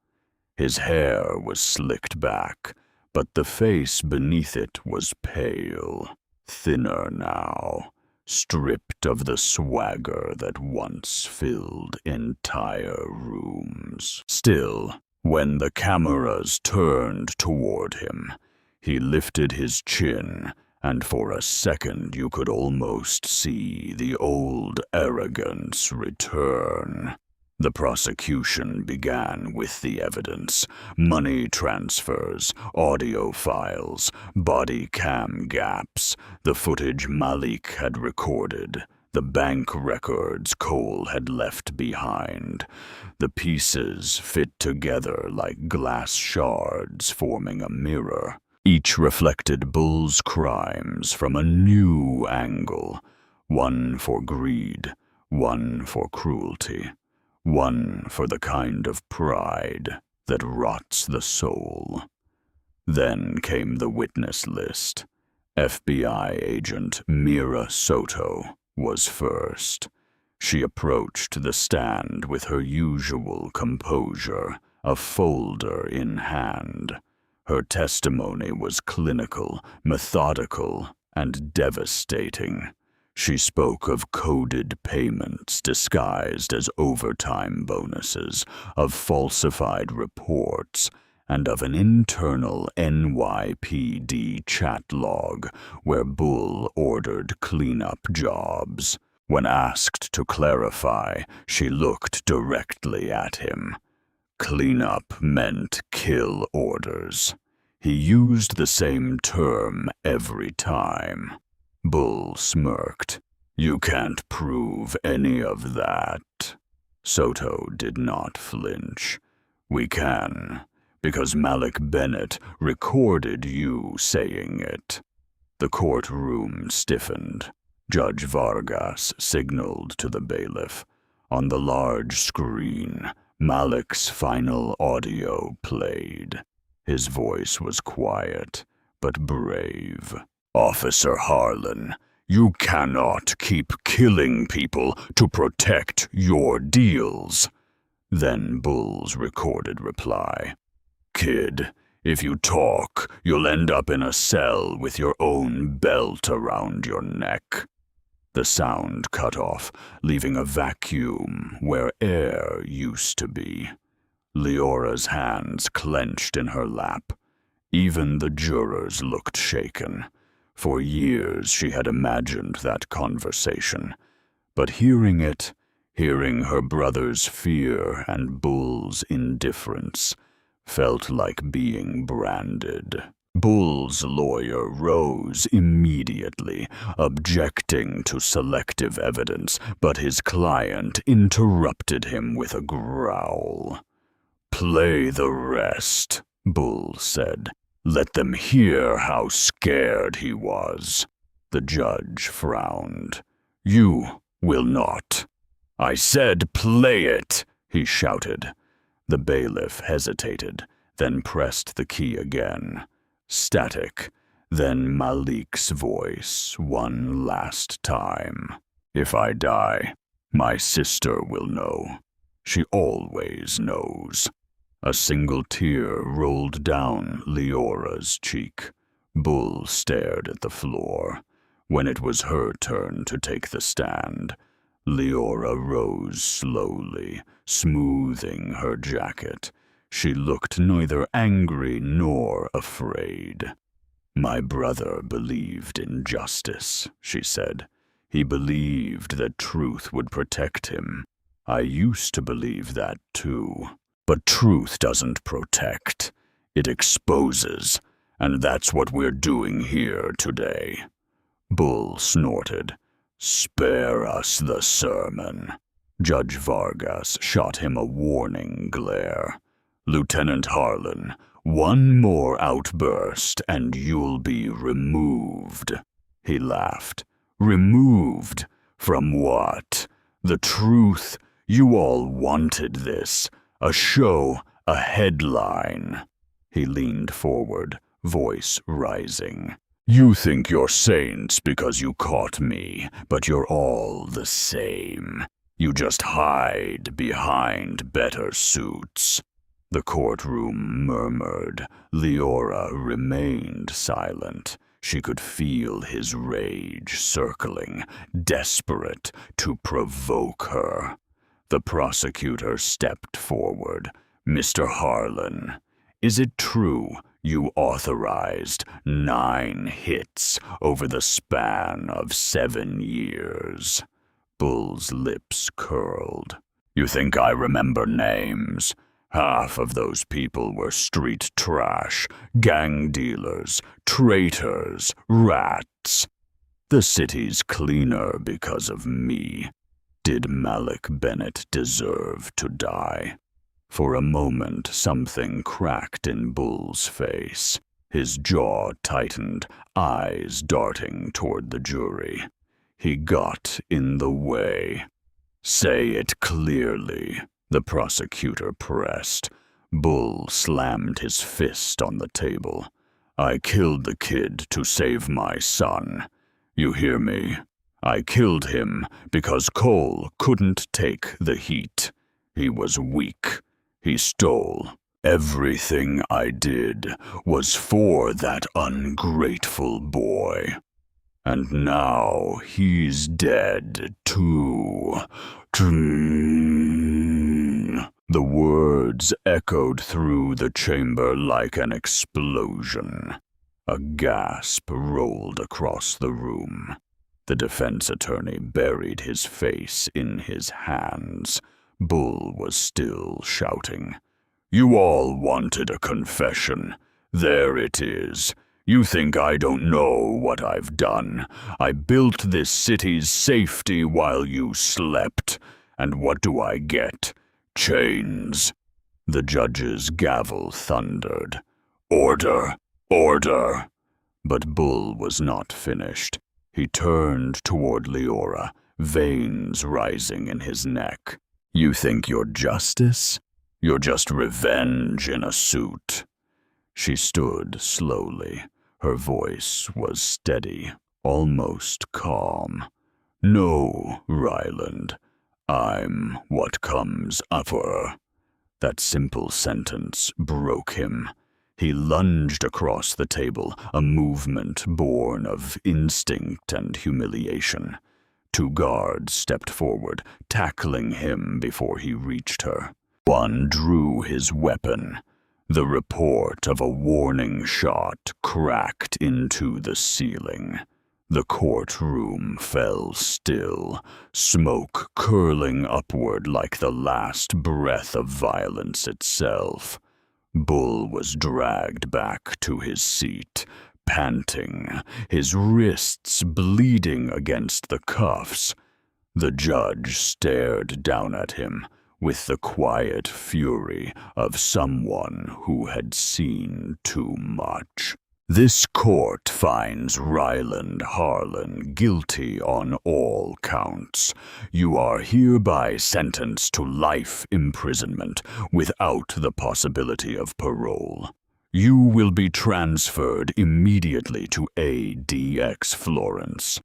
His hair was slicked back, but the face beneath it was pale, thinner now, stripped of the swagger that once filled entire rooms. Still, when the cameras turned toward him, he lifted his chin, and for a second you could almost see the old arrogance return. The prosecution began with the evidence: money transfers, audio files, body cam gaps, the footage Malik had recorded, the bank records Cole had left behind. The pieces fit together like glass shards forming a mirror. Each reflected Bull's crimes from a new angle, one for greed, one for cruelty, one for the kind of pride that rots the soul. Then came the witness list. FBI agent Mira Soto was first. She approached the stand with her usual composure, a folder in hand. Her testimony was clinical, methodical, and devastating. She spoke of coded payments disguised as overtime bonuses, of falsified reports, and of an internal NYPD chat log where Bull ordered cleanup jobs. When asked to clarify, she looked directly at him. Cleanup meant kill orders. He used the same term every time. Bull smirked. You can't prove any of that. Soto did not flinch. We can, because Malik Bennett recorded you saying it. The courtroom stiffened. Judge Vargas signaled to the bailiff. On the large screen, Malik's final audio played. His voice was quiet, but brave. Officer Harlan, you cannot keep killing people to protect your deals. Then Bull's recorded reply. Kid, if you talk, you'll end up in a cell with your own belt around your neck. The sound cut off, leaving a vacuum where air used to be. Leora's hands clenched in her lap. Even the jurors looked shaken. For years she had imagined that conversation, but hearing it, hearing her brother's fear and Bull's indifference, felt like being branded. Bull's lawyer rose immediately, objecting to selective evidence, but his client interrupted him with a growl. Play the rest, Bull said. Let them hear how scared he was. The judge frowned. You will not. I said play it, he shouted. The bailiff hesitated, then pressed the key again. Static, then Malik's voice one last time. "If I die, my sister will know. She always knows." A single tear rolled down Leora's cheek. Bull stared at the floor. When it was her turn to take the stand, Leora rose slowly, smoothing her jacket. She looked neither angry nor afraid. "My brother believed in justice," she said. "He believed that truth would protect him. I used to believe that too. But truth doesn't protect. It exposes, and that's what we're doing here today." Bull snorted. "Spare us the sermon." Judge Vargas shot him a warning glare. "Lieutenant Harlan, one more outburst and you'll be removed." He laughed. "Removed? From what? The truth? You all wanted this. A show, a headline." He leaned forward, voice rising. "You think you're saints because you caught me, but you're all the same. You just hide behind better suits." The courtroom murmured. Leora remained silent. She could feel his rage circling, desperate to provoke her. The prosecutor stepped forward. "Mr. Harlan, is it true you authorized 9 hits over the span of 7 years? Bull's lips curled. "You think I remember names? Half of those people were street trash, gang dealers, traitors, rats. The city's cleaner because of me. Did Malik Bennett deserve to die?" For a moment, something cracked in Bull's face. His jaw tightened, eyes darting toward the jury. He got in the way. "Say it clearly," the prosecutor pressed. Bull slammed his fist on the table. "I killed the kid to save my son. You hear me? I killed him because Cole couldn't take the heat. He was weak. He stole. Everything I did was for that ungrateful boy. And now he's dead too." The words echoed through the chamber like an explosion. A gasp rolled across the room. The defense attorney buried his face in his hands. Bull was still shouting. "You all wanted a confession. There it is. You think I don't know what I've done? I built this city's safety while you slept. And what do I get? Chains." The judge's gavel thundered. "Order! Order!" But Bull was not finished. He turned toward Leora, veins rising in his neck. "You think you're justice? You're just revenge in a suit." She stood slowly. Her voice was steady, almost calm. "No, Ryland. I'm what comes after." That simple sentence broke him. He lunged across the table, a movement born of instinct and humiliation. 2 guards stepped forward, tackling him before he reached her. One drew his weapon. The report of a warning shot cracked into the ceiling. The courtroom fell still, smoke curling upward like the last breath of violence itself. Bull was dragged back to his seat, panting, his wrists bleeding against the cuffs. The judge stared down at him with the quiet fury of someone who had seen too much. This court finds Ryland Harlan guilty on all counts. You are hereby sentenced to life imprisonment without the possibility of parole. You will be transferred immediately to ADX Florence.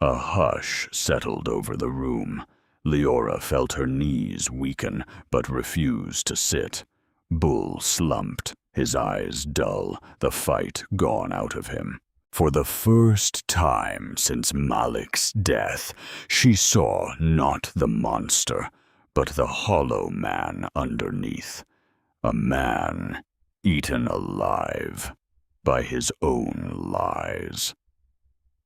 A hush settled over the room. Leora felt her knees weaken, but refused to sit. Bull slumped, his eyes dull, the fight gone out of him. For the first time since Malik's death, she saw not the monster, but the hollow man underneath. A man eaten alive by his own lies.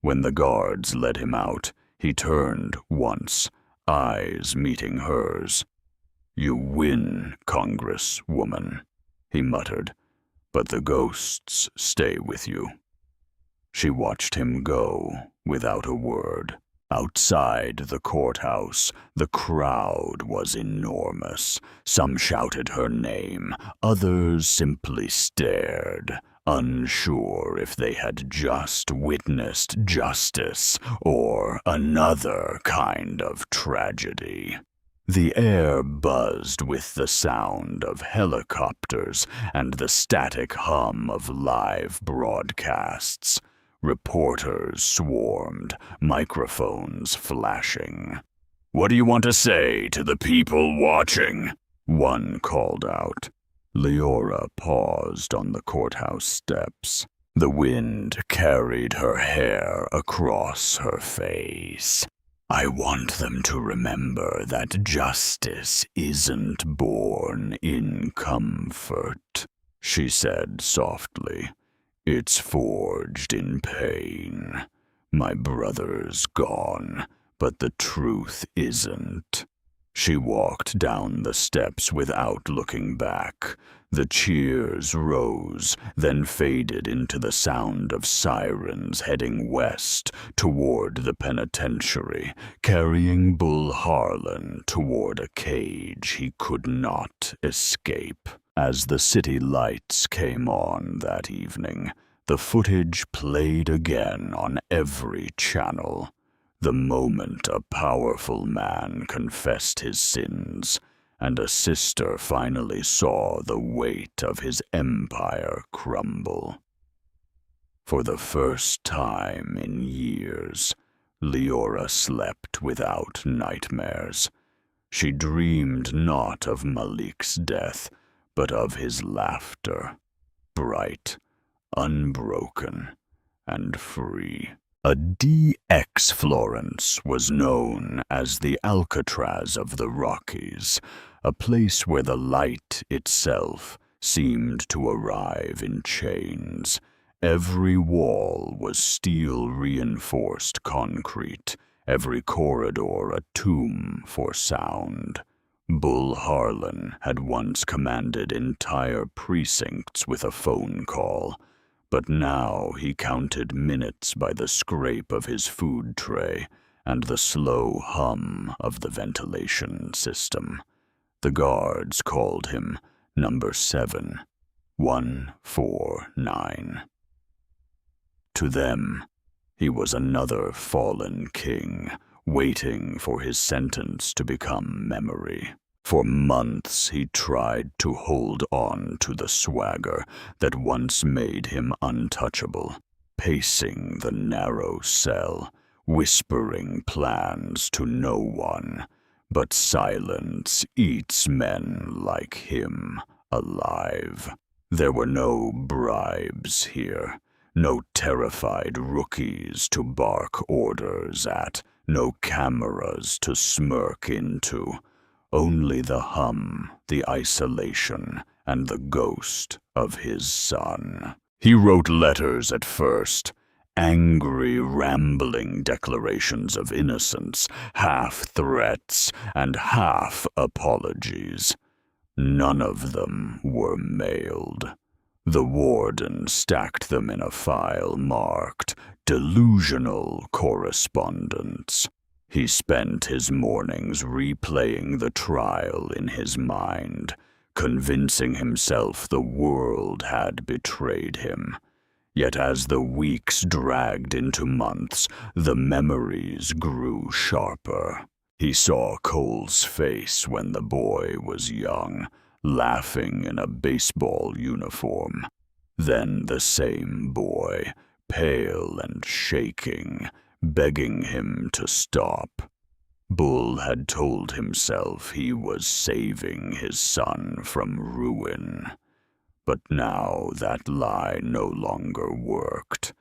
When the guards led him out, he turned once, eyes meeting hers. "You win, Congresswoman," he muttered, "but the ghosts stay with you." She watched him go without a word. Outside the courthouse, the crowd was enormous. Some shouted her name, others simply stared, unsure if they had just witnessed justice or another kind of tragedy. The air buzzed with the sound of helicopters and the static hum of live broadcasts. Reporters swarmed, microphones flashing. "What do you want to say to the people watching?" one called out. Leora paused on the courthouse steps. The wind carried her hair across her face. "I want them to remember that justice isn't born in comfort," she said softly. "It's forged in pain. My brother's gone, but the truth isn't." She walked down the steps without looking back. The cheers rose, then faded into the sound of sirens heading west toward the penitentiary, carrying Bull Harlan toward a cage he could not escape. As the city lights came on that evening, the footage played again on every channel. The moment a powerful man confessed his sins, and a sister finally saw the weight of his empire crumble. For the first time in years, Leora slept without nightmares. She dreamed not of Malik's death, but of his laughter, bright, unbroken, and free. A DX Florence was known as the Alcatraz of the Rockies, a place where the light itself seemed to arrive in chains. Every wall was steel-reinforced concrete, every corridor a tomb for sound. Bull Harlan had once commanded entire precincts with a phone call, but now he counted minutes by the scrape of his food tray and the slow hum of the ventilation system. The guards called him Number 7, 149. To them, he was another fallen king, waiting for his sentence to become memory. For months he tried to hold on to the swagger that once made him untouchable, pacing the narrow cell, whispering plans to no one. But silence eats men like him alive. There were no bribes here, no terrified rookies to bark orders at, no cameras to smirk into. Only the hum, the isolation, and the ghost of his son. He wrote letters at first, angry, rambling declarations of innocence, half threats and half apologies. None of them were mailed. The warden stacked them in a file marked "Delusional Correspondence." He spent his mornings replaying the trial in his mind, convincing himself the world had betrayed him. Yet as the weeks dragged into months, the memories grew sharper. He saw Cole's face when the boy was young, laughing in a baseball uniform. Then the same boy, pale and shaking, begging him to stop. Bull had told himself he was saving his son from ruin. But now that lie no longer worked.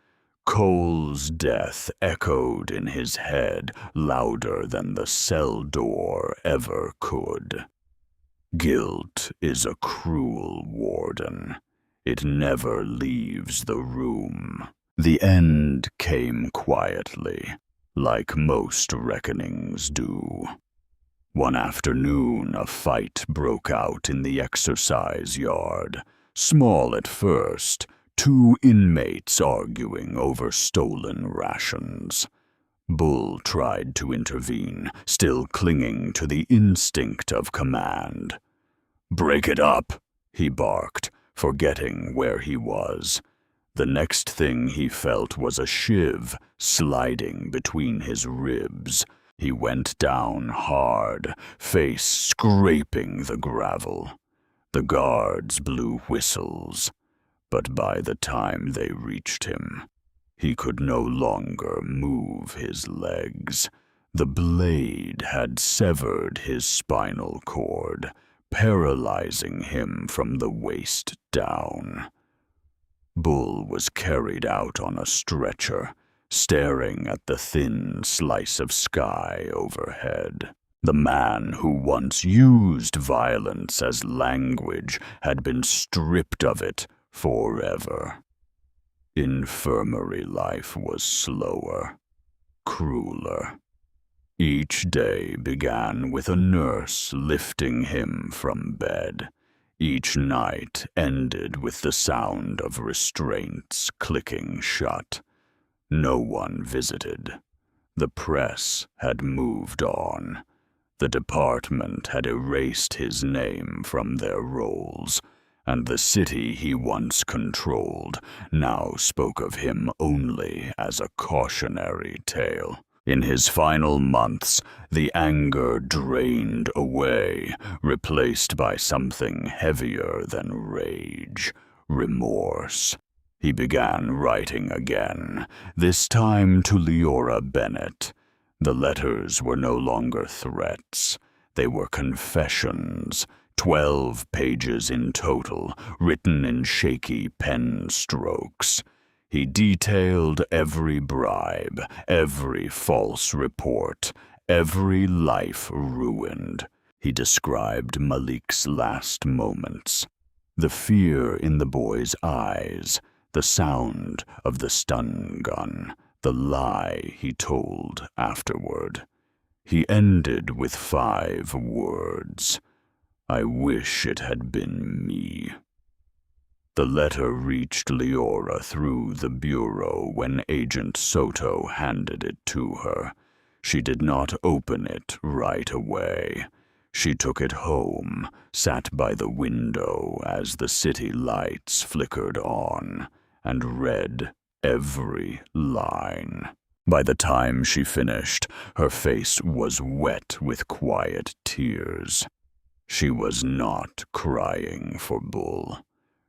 Cole's death echoed in his head louder than the cell door ever could. Guilt is a cruel warden. It never leaves the room. The end came quietly, like most reckonings do. One afternoon, a fight broke out in the exercise yard. Small at first, two inmates arguing over stolen rations. Bull tried to intervene, still clinging to the instinct of command. "Break it up," he barked, forgetting where he was. The next thing he felt was a shiv sliding between his ribs. He went down hard, face scraping the gravel. The guards blew whistles, but by the time they reached him, he could no longer move his legs. The blade had severed his spinal cord, paralyzing him from the waist down. Bull was carried out on a stretcher, staring at the thin slice of sky overhead. The man who once used violence as language had been stripped of it forever. Infirmary life was slower, crueler. Each day began with a nurse lifting him from bed. Each night ended with the sound of restraints clicking shut. No one visited. The press had moved on. The department had erased his name from their rolls, and the city he once controlled now spoke of him only as a cautionary tale. In his final months, the anger drained away, replaced by something heavier than rage, remorse. He began writing again, this time to Leora Bennett. The letters were no longer threats. They were confessions, 12 pages in total, written in shaky pen strokes. He detailed every bribe, every false report, every life ruined. He described Malik's last moments, the fear in the boy's eyes, the sound of the stun gun, the lie he told afterward. He ended with 5 words. "I wish it had been me." The letter reached Leora through the bureau when Agent Soto handed it to her. She did not open it right away. She took it home, sat by the window as the city lights flickered on, and read every line. By the time she finished, her face was wet with quiet tears. She was not crying for Bull.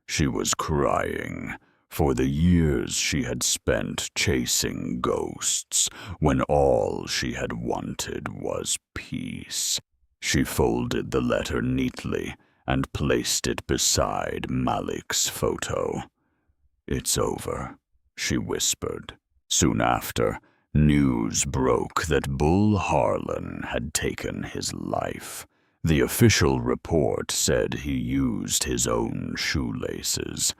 She was crying for the years she had spent chasing ghosts when all she had wanted was peace. She folded the letter neatly and placed it beside Malik's photo. "It's over," she whispered. Soon after, news broke that Bull Harlan had taken his life. The official report said he used his own shoelaces.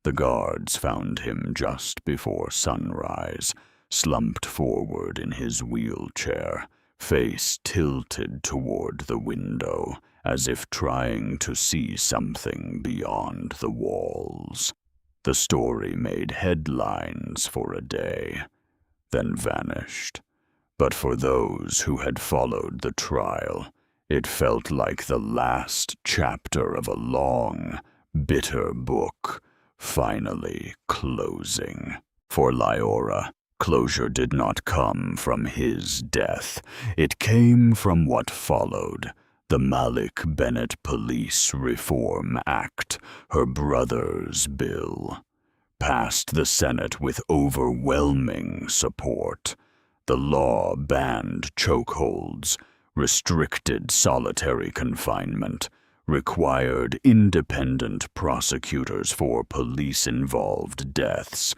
The guards found him just before sunrise, slumped forward in his wheelchair, face tilted toward the window, as if trying to see something beyond the walls. The story made headlines for a day, then vanished. But for those who had followed the trial, it felt like the last chapter of a long, bitter book finally closing. For Liora, closure did not come from his death. It came from what followed. The Malik Bennett Police Reform Act, her brother's bill, passed the Senate with overwhelming support. The law banned chokeholds, restricted solitary confinement, required independent prosecutors for police-involved deaths,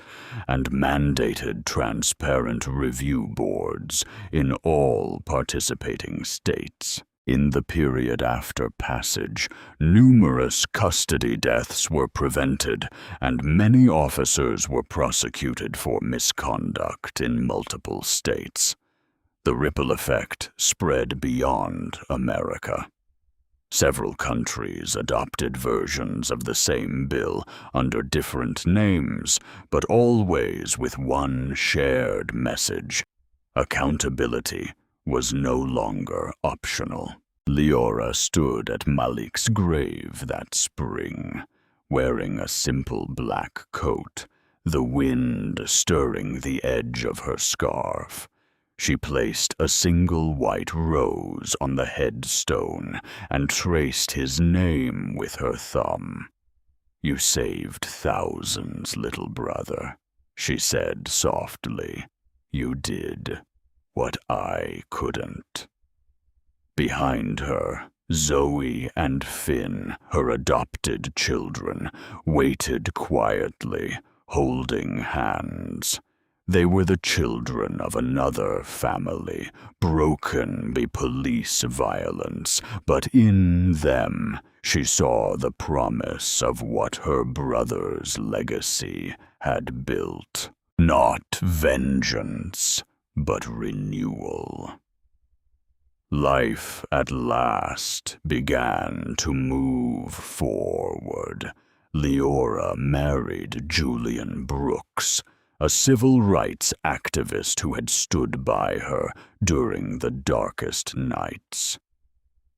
and mandated transparent review boards in all participating states. In the period after passage, numerous custody deaths were prevented, and many officers were prosecuted for misconduct in multiple states. The ripple effect spread beyond America. Several countries adopted versions of the same bill under different names, but always with one shared message: accountability was no longer optional. Liora stood at Malik's grave that spring, wearing a simple black coat, the wind stirring the edge of her scarf. She placed a single white rose on the headstone and traced his name with her thumb. "You saved thousands, little brother," she said softly. "You did what I couldn't." Behind her, Zoe and Finn, her adopted children, waited quietly, holding hands. They were the children of another family, broken by police violence, but in them she saw the promise of what her brother's legacy had built. Not vengeance, but renewal. Life at last began to move forward. Liora married Julian Brooks, a civil rights activist who had stood by her during the darkest nights.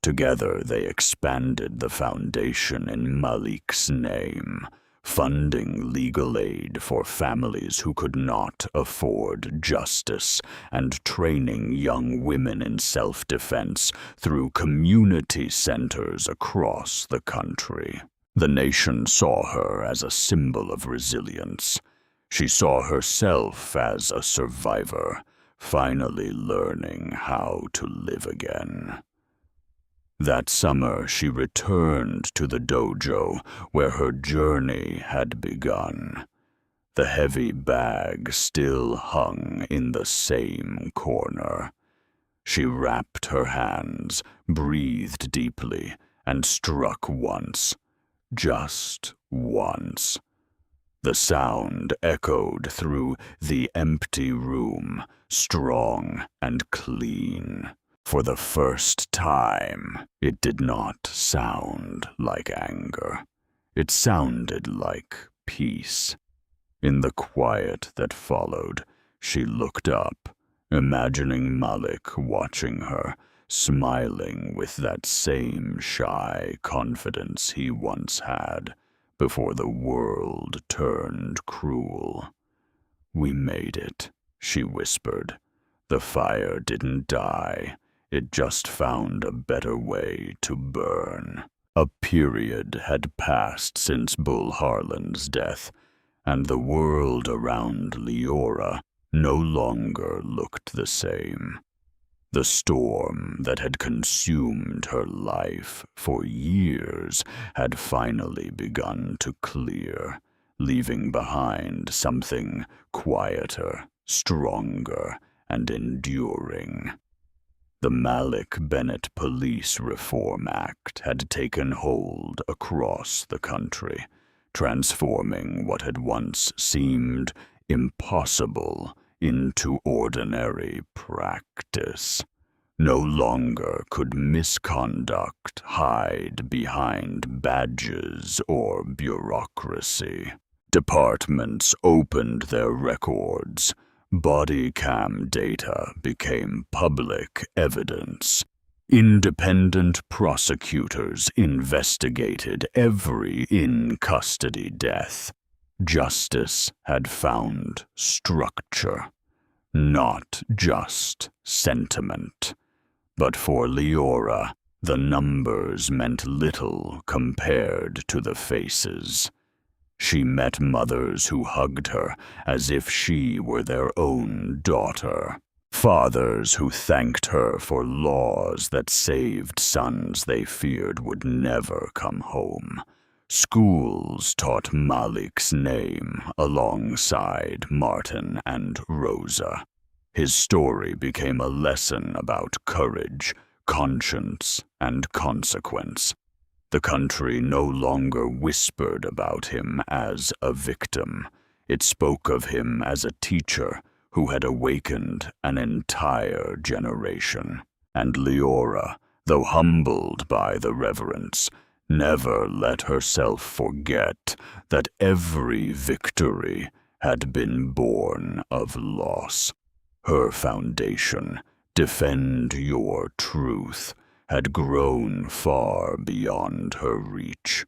Together they expanded the foundation in Malik's name, funding legal aid for families who could not afford justice, and training young women in self-defense through community centers across the country. The nation saw her as a symbol of resilience. She saw herself as a survivor, finally learning how to live again. That summer, she returned to the dojo where her journey had begun. The heavy bag still hung in the same corner. She wrapped her hands, breathed deeply, and struck once, just once. The sound echoed through the empty room, strong and clean. For the first time, it did not sound like anger. It sounded like peace. In the quiet that followed, she looked up, imagining Malik watching her, smiling with that same shy confidence he once had before the world turned cruel. "We made it," she whispered. "The fire didn't die. It just found a better way to burn." A period had passed since Bull Harlan's death, and the world around Liora no longer looked the same. The storm that had consumed her life for years had finally begun to clear, leaving behind something quieter, stronger, and enduring. The Malik Bennett Police Reform Act had taken hold across the country, transforming what had once seemed impossible into ordinary practice. No longer could misconduct hide behind badges or bureaucracy. Departments opened their records. Body cam data became public evidence. Independent prosecutors investigated every in-custody death. Justice had found structure, not just sentiment. But for Leora, the numbers meant little compared to the faces. She met mothers who hugged her as if she were their own daughter. Fathers who thanked her for laws that saved sons they feared would never come home. Schools taught Malik's name alongside Martin and Rosa. His story became a lesson about courage, conscience, and consequence. The country no longer whispered about him as a victim. It spoke of him as a teacher who had awakened an entire generation. And Leora, though humbled by the reverence, never let herself forget that every victory had been born of loss. Her foundation, defend your truth, had grown far beyond her reach.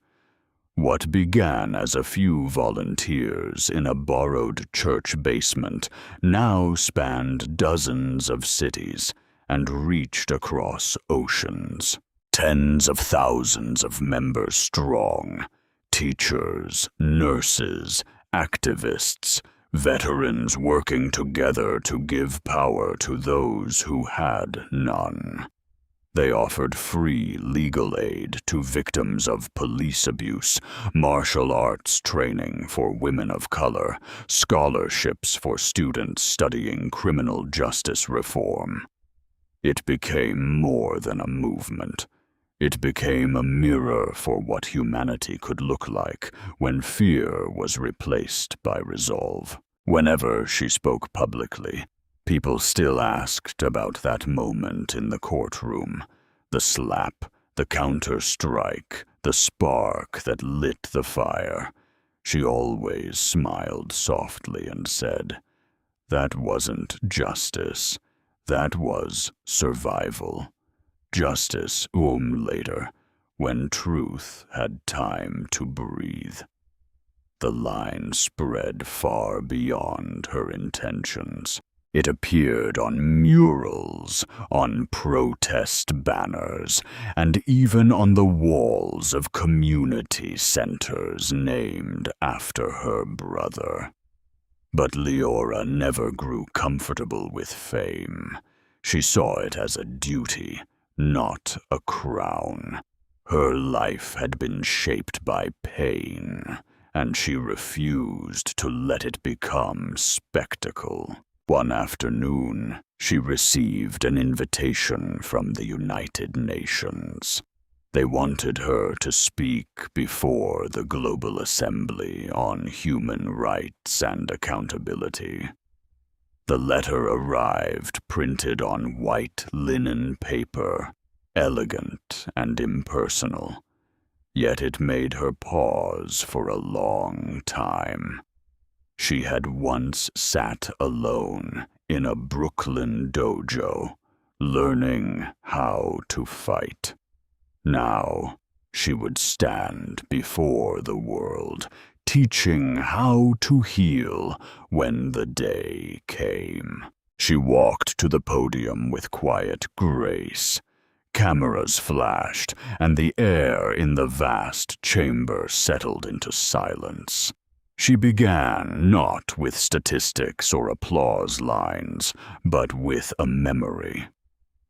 What began as a few volunteers in a borrowed church basement now spanned dozens of cities and reached across oceans. Tens of thousands of members strong, teachers, nurses, activists, veterans working together to give power to those who had none. They offered free legal aid to victims of police abuse, martial arts training for women of color, scholarships for students studying criminal justice reform. It became more than a movement. It became a mirror for what humanity could look like when fear was replaced by resolve. Whenever she spoke publicly, people still asked about that moment in the courtroom. The slap, the counter-strike, the spark that lit the fire. She always smiled softly and said, "That wasn't justice. That was survival." Justice later, when truth had time to breathe. The line spread far beyond her intentions. It appeared on murals, on protest banners, and even on the walls of community centers named after her brother. But Leora never grew comfortable with fame. She saw it as a duty, not a crown. Her life had been shaped by pain, and she refused to let it become spectacle. One afternoon, she received an invitation from the United Nations. They wanted her to speak before the Global Assembly on Human Rights and Accountability. The letter arrived printed on white linen paper, elegant and impersonal. Yet it made her pause for a long time. She had once sat alone in a Brooklyn dojo, learning how to fight. Now she would stand before the world, teaching how to heal when the day came. She walked to the podium with quiet grace. Cameras flashed, and the air in the vast chamber settled into silence. She began not with statistics or applause lines, but with a memory.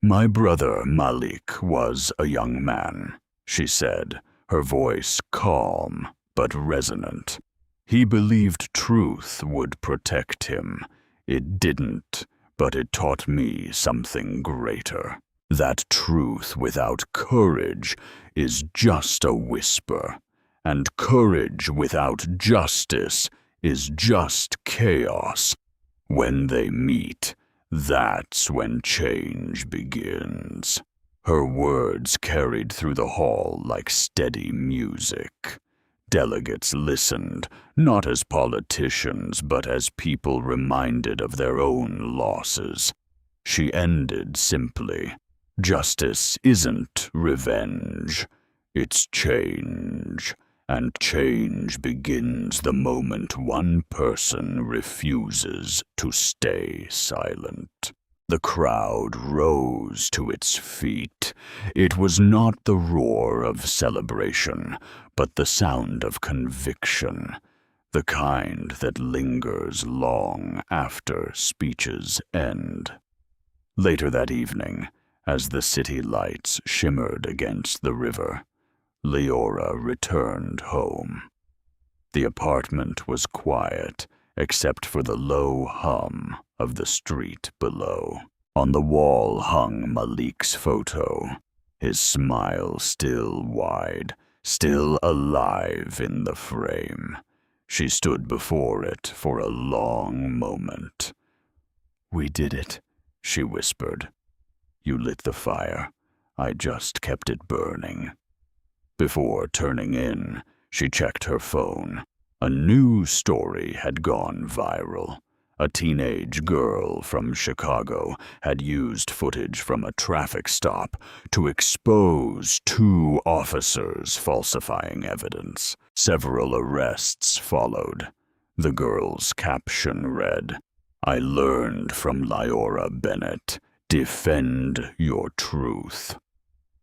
"My brother Malik was a young man," she said, her voice calm but resonant. "He believed truth would protect him. It didn't, but it taught me something greater. That truth without courage is just a whisper, and courage without justice is just chaos. When they meet, that's when change begins." Her words carried through the hall like steady music. Delegates listened, not as politicians, but as people reminded of their own losses. She ended simply, "Justice isn't revenge, it's change, and change begins the moment one person refuses to stay silent. The crowd rose to its feet. It was not the roar of celebration, but the sound of conviction, the kind that lingers long after speeches end. Later that evening, as the city lights shimmered against the river, Leora returned home. The apartment was quiet, except for the low hum of the street below. On the wall hung Malik's photo, his smile still wide, still alive in the frame. She stood before it for a long moment. "We did it," she whispered. "You lit the fire. I just kept it burning." Before turning in, she checked her phone. A new story had gone viral. A teenage girl from Chicago had used footage from a traffic stop to expose 2 officers falsifying evidence. Several arrests followed. The girl's caption read, "I learned from Leora Bennett. Defend your truth."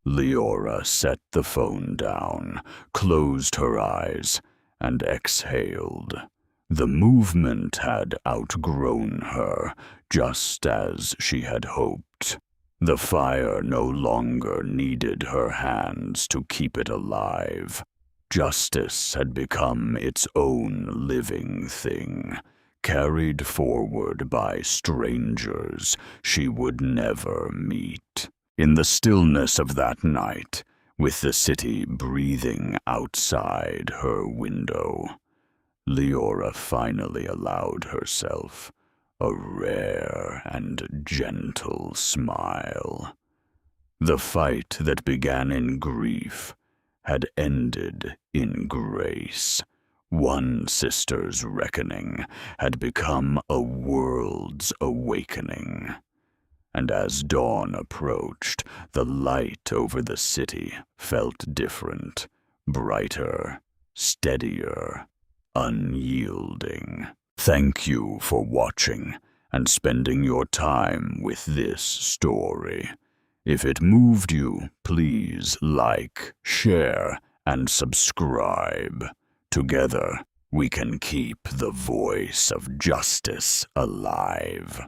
Leora set the phone down, closed her eyes, and exhaled. The movement had outgrown her, just as she had hoped. The fire no longer needed her hands to keep it alive. Justice had become its own living thing, carried forward by strangers she would never meet. In the stillness of that night, with the city breathing outside her window, Leora finally allowed herself a rare and gentle smile. The fight that began in grief had ended in grace. One sister's reckoning had become a world's awakening. And as dawn approached, the light over the city felt different, brighter, steadier, unyielding. Thank you for watching and spending your time with this story. If it moved you, please like, share, and subscribe. Together, we can keep the voice of justice alive.